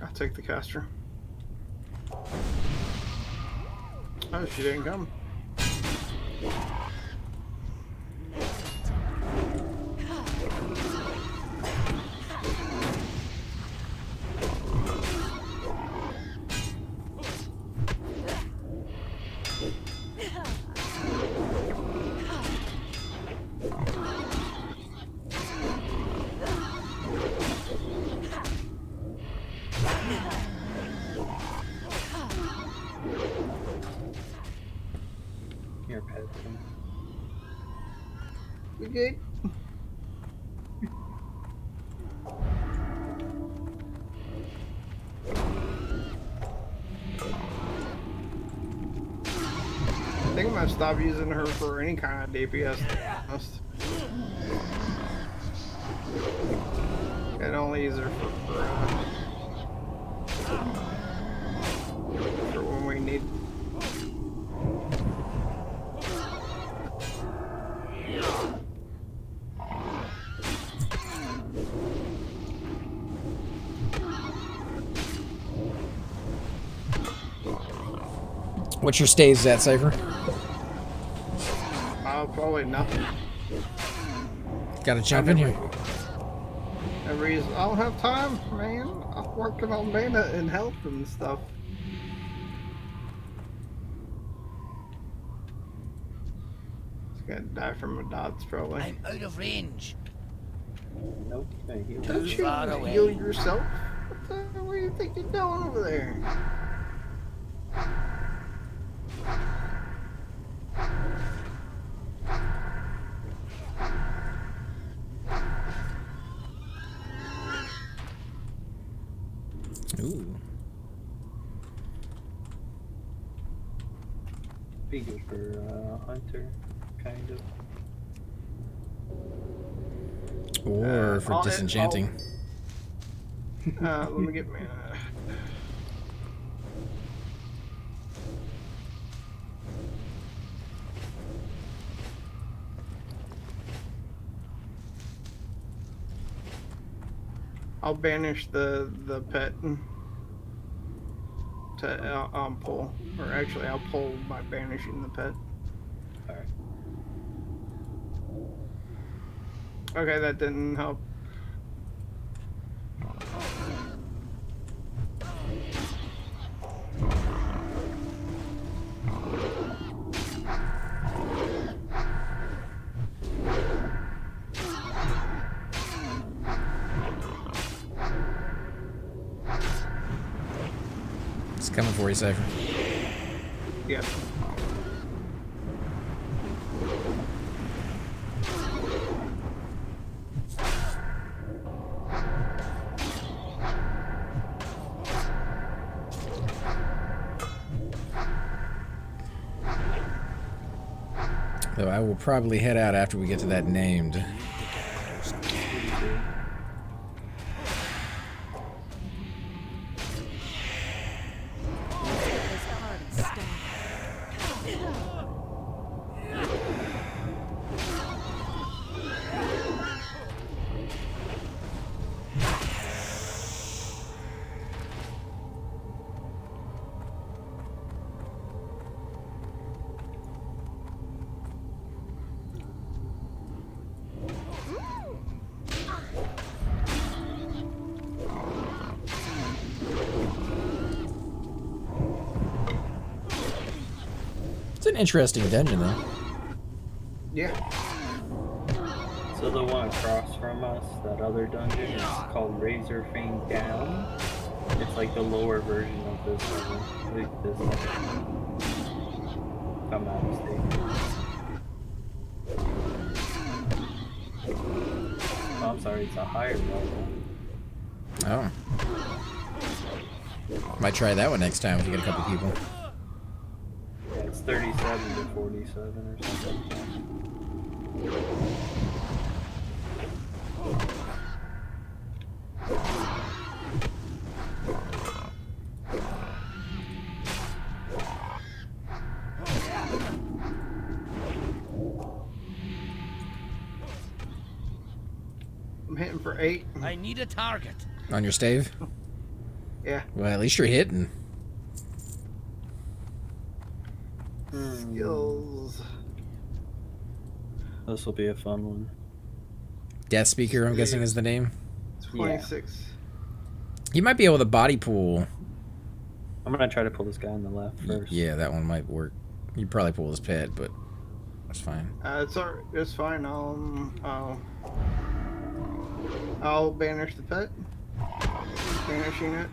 I'll take the caster. Oh, she didn't come. Your pet. We good? I think I'm gonna stop using her for any kind of DPS. To be honest. I'd only use her for when we need. What's your staves at, Cypher? Probably nothing. Gotta jump in here. I don't have time, man. I'm working on mana and health and stuff. He's gonna die from a dots, probably. I'm out of range. Nope, he's gonna heal. Don't Too far you away. heal yourself? What do you think you're doing over there? Be good for hunter, kind of. Or for I'll- disenchanting. Let me get my. I'll banish the pet to pull, or actually I'll pull by banishing the pet. Alright. Okay, that didn't help. It's coming for you, Cypher. Yeah. Though I will probably head out after we get to that named. This party started. It's an interesting dungeon, though. Yeah. So the one across from us, that other dungeon, is called Razor Fang Down. It's like the lower version of this level. Like this level. If I'm not mistaken. Oh, I'm sorry, it's a higher level. Oh. Might try that one next time if we get a couple people. Yeah, it's 37 to 47 or something. I'm hitting for 8. I need a target. On your stave? Yeah. Well, at least you're hitting. Skills. This will be a fun one. Death Speaker, I'm guessing, is the name. 26. You might be able to body pool. I'm gonna try to pull this guy on the left first. Yeah, that one might work. You'd probably pull his pet, but that's fine. It's fine. I'll banish the pet. Banishing it.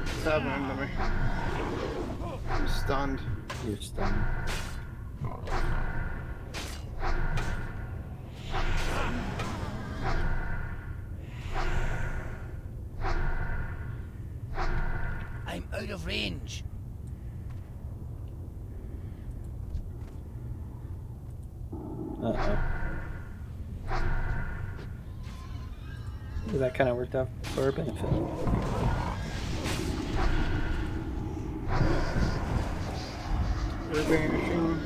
What's happening to me? I'm stunned. You're stunned. I'm out of range. Uh-oh. That kind of worked out for our benefit. We're banishing.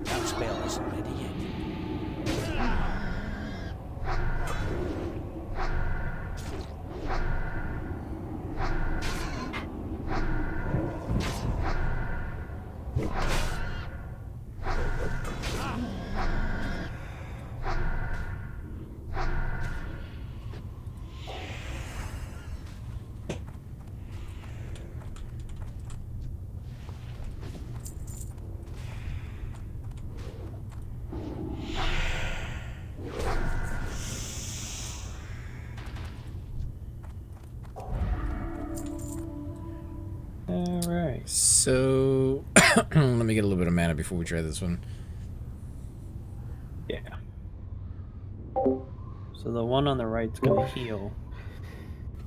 That spell isn't ready yet. So, let me get a little bit of mana before we try this one. Yeah. So the one on the right's gonna heal.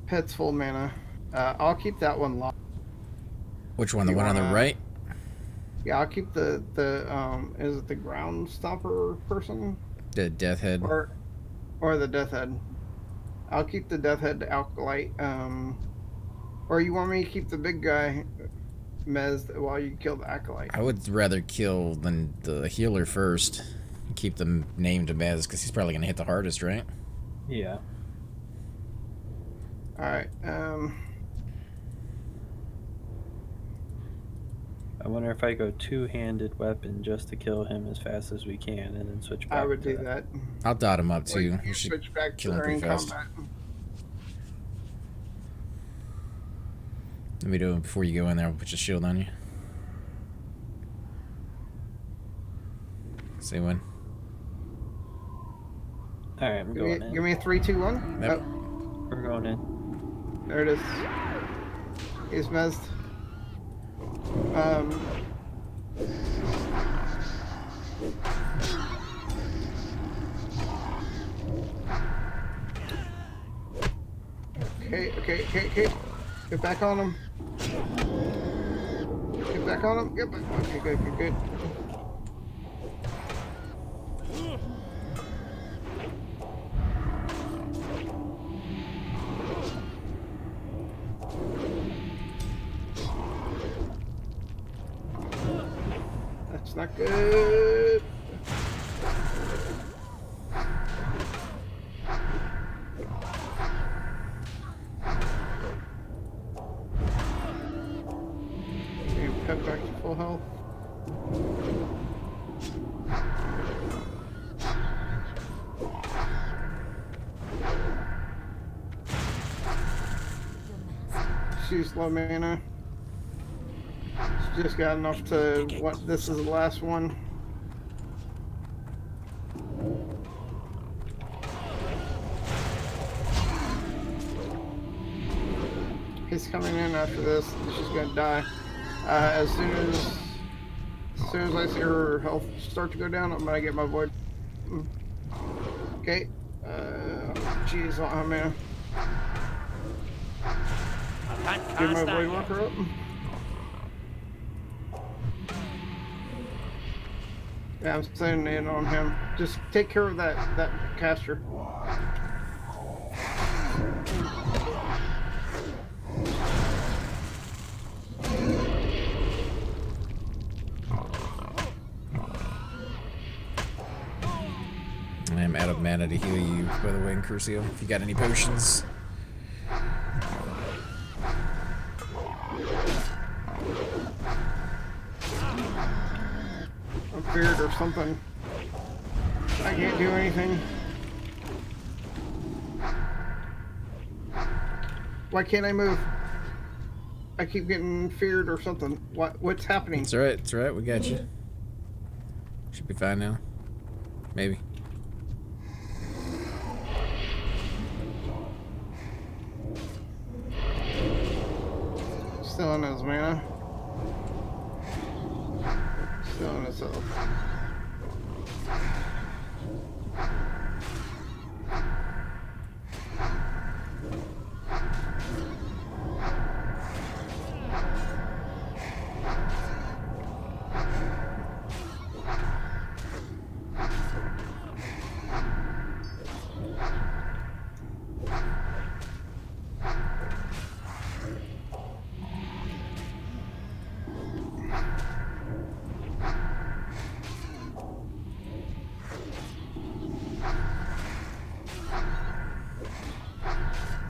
Pet's full mana. I'll keep that one locked. Which one? The You one on the wanna- right? Yeah, I'll keep the is it the ground stopper person The death head. or the death head? I'll keep the death head alkalite. Or you want me to keep the big guy, Mez, while you kill the acolyte? I would rather kill the healer first. Keep the name to Mez because he's probably gonna hit the hardest, right? Yeah. All right. I wonder if I go two-handed weapon just to kill him as fast as we can, and then switch back. I would to do that. I'll dot him up Or you too. can We should switch back kill to him pretty during fast. combat. Let me do it before you go in there. I'll put your shield on you. Say when. All right, I'm going in. Give me a 3, 2, 1. Yep. Oh, We're going in. there it is. He's mezzed. Okay. Get back on him. Get back on him. Get back. Okay, good. That's not good. Okay, pep back to full health. She's low mana. She just got enough to what? This is the last one. He's coming in after this. She's gonna die. As soon as I see her health start to go down, I'm gonna get my void. Okay. Jeez, oh man. Get my void walker up. Yeah, I'm sending it on him. Just take care of that caster. I am out of mana to heal you, by the way, in Crucio. If you got any potions. I'm feared or something. I can't do anything. Why can't I move? I keep getting feared or something. What's happening? It's alright, we got you. Should be fine now. Maybe. Still in his mana. Still in his health.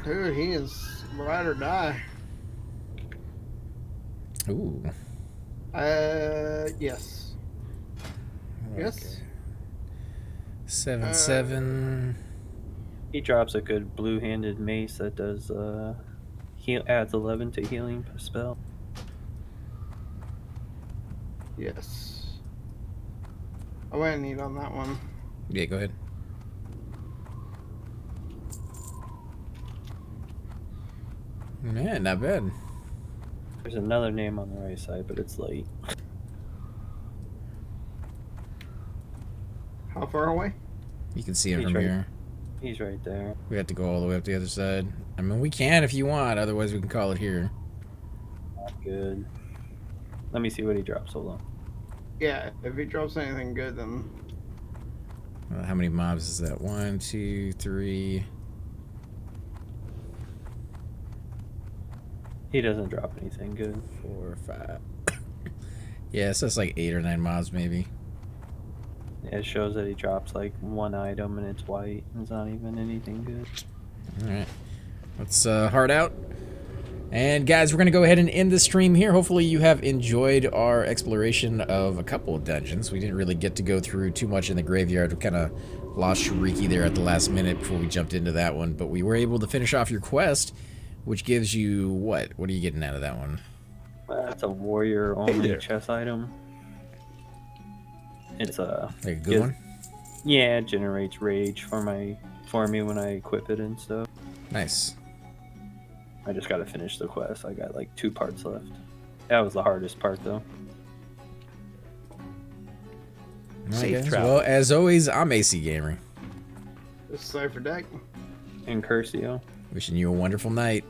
Dude, he is ride or die. Ooh. Yes. Yes. 7/7. He drops a good blue-handed mace that does adds 11 to healing per spell. Yes. I might need on that one. Yeah, go ahead. Man, not bad. There's another name on the right side, but it's late. How far away? You can see him He's from right. here. He's right there. We have to go all the way up the other side. I mean, we can if you want. Otherwise, we can call it here. Good. Let me see what he drops. Hold on. Yeah, if he drops anything good, then How many mobs is that? 1, 2, 3. He doesn't drop anything good. 4, 5. Yeah, so it's like 8 or 9 mobs maybe. It shows that he drops like one item and it's white. It's not even anything good. Alright. Let's hard out. And guys, we're going to go ahead and end the stream here. Hopefully you have enjoyed our exploration of a couple of dungeons. We didn't really get to go through too much in the graveyard. We kind of lost Shariki there at the last minute before we jumped into that one. But we were able to finish off your quest, which gives you what? What are you getting out of that one? That's a warrior-only there. chest item. It's a... Like a good one? Yeah, it generates rage for me when I equip it and stuff. Nice. I just gotta finish the quest. I got like 2 parts left. That was the hardest part though. Alright, Safe guys. travel. Well, as always, I'm AC Gamer. this is Cypher Deck. And Curcio. Wishing you a wonderful night.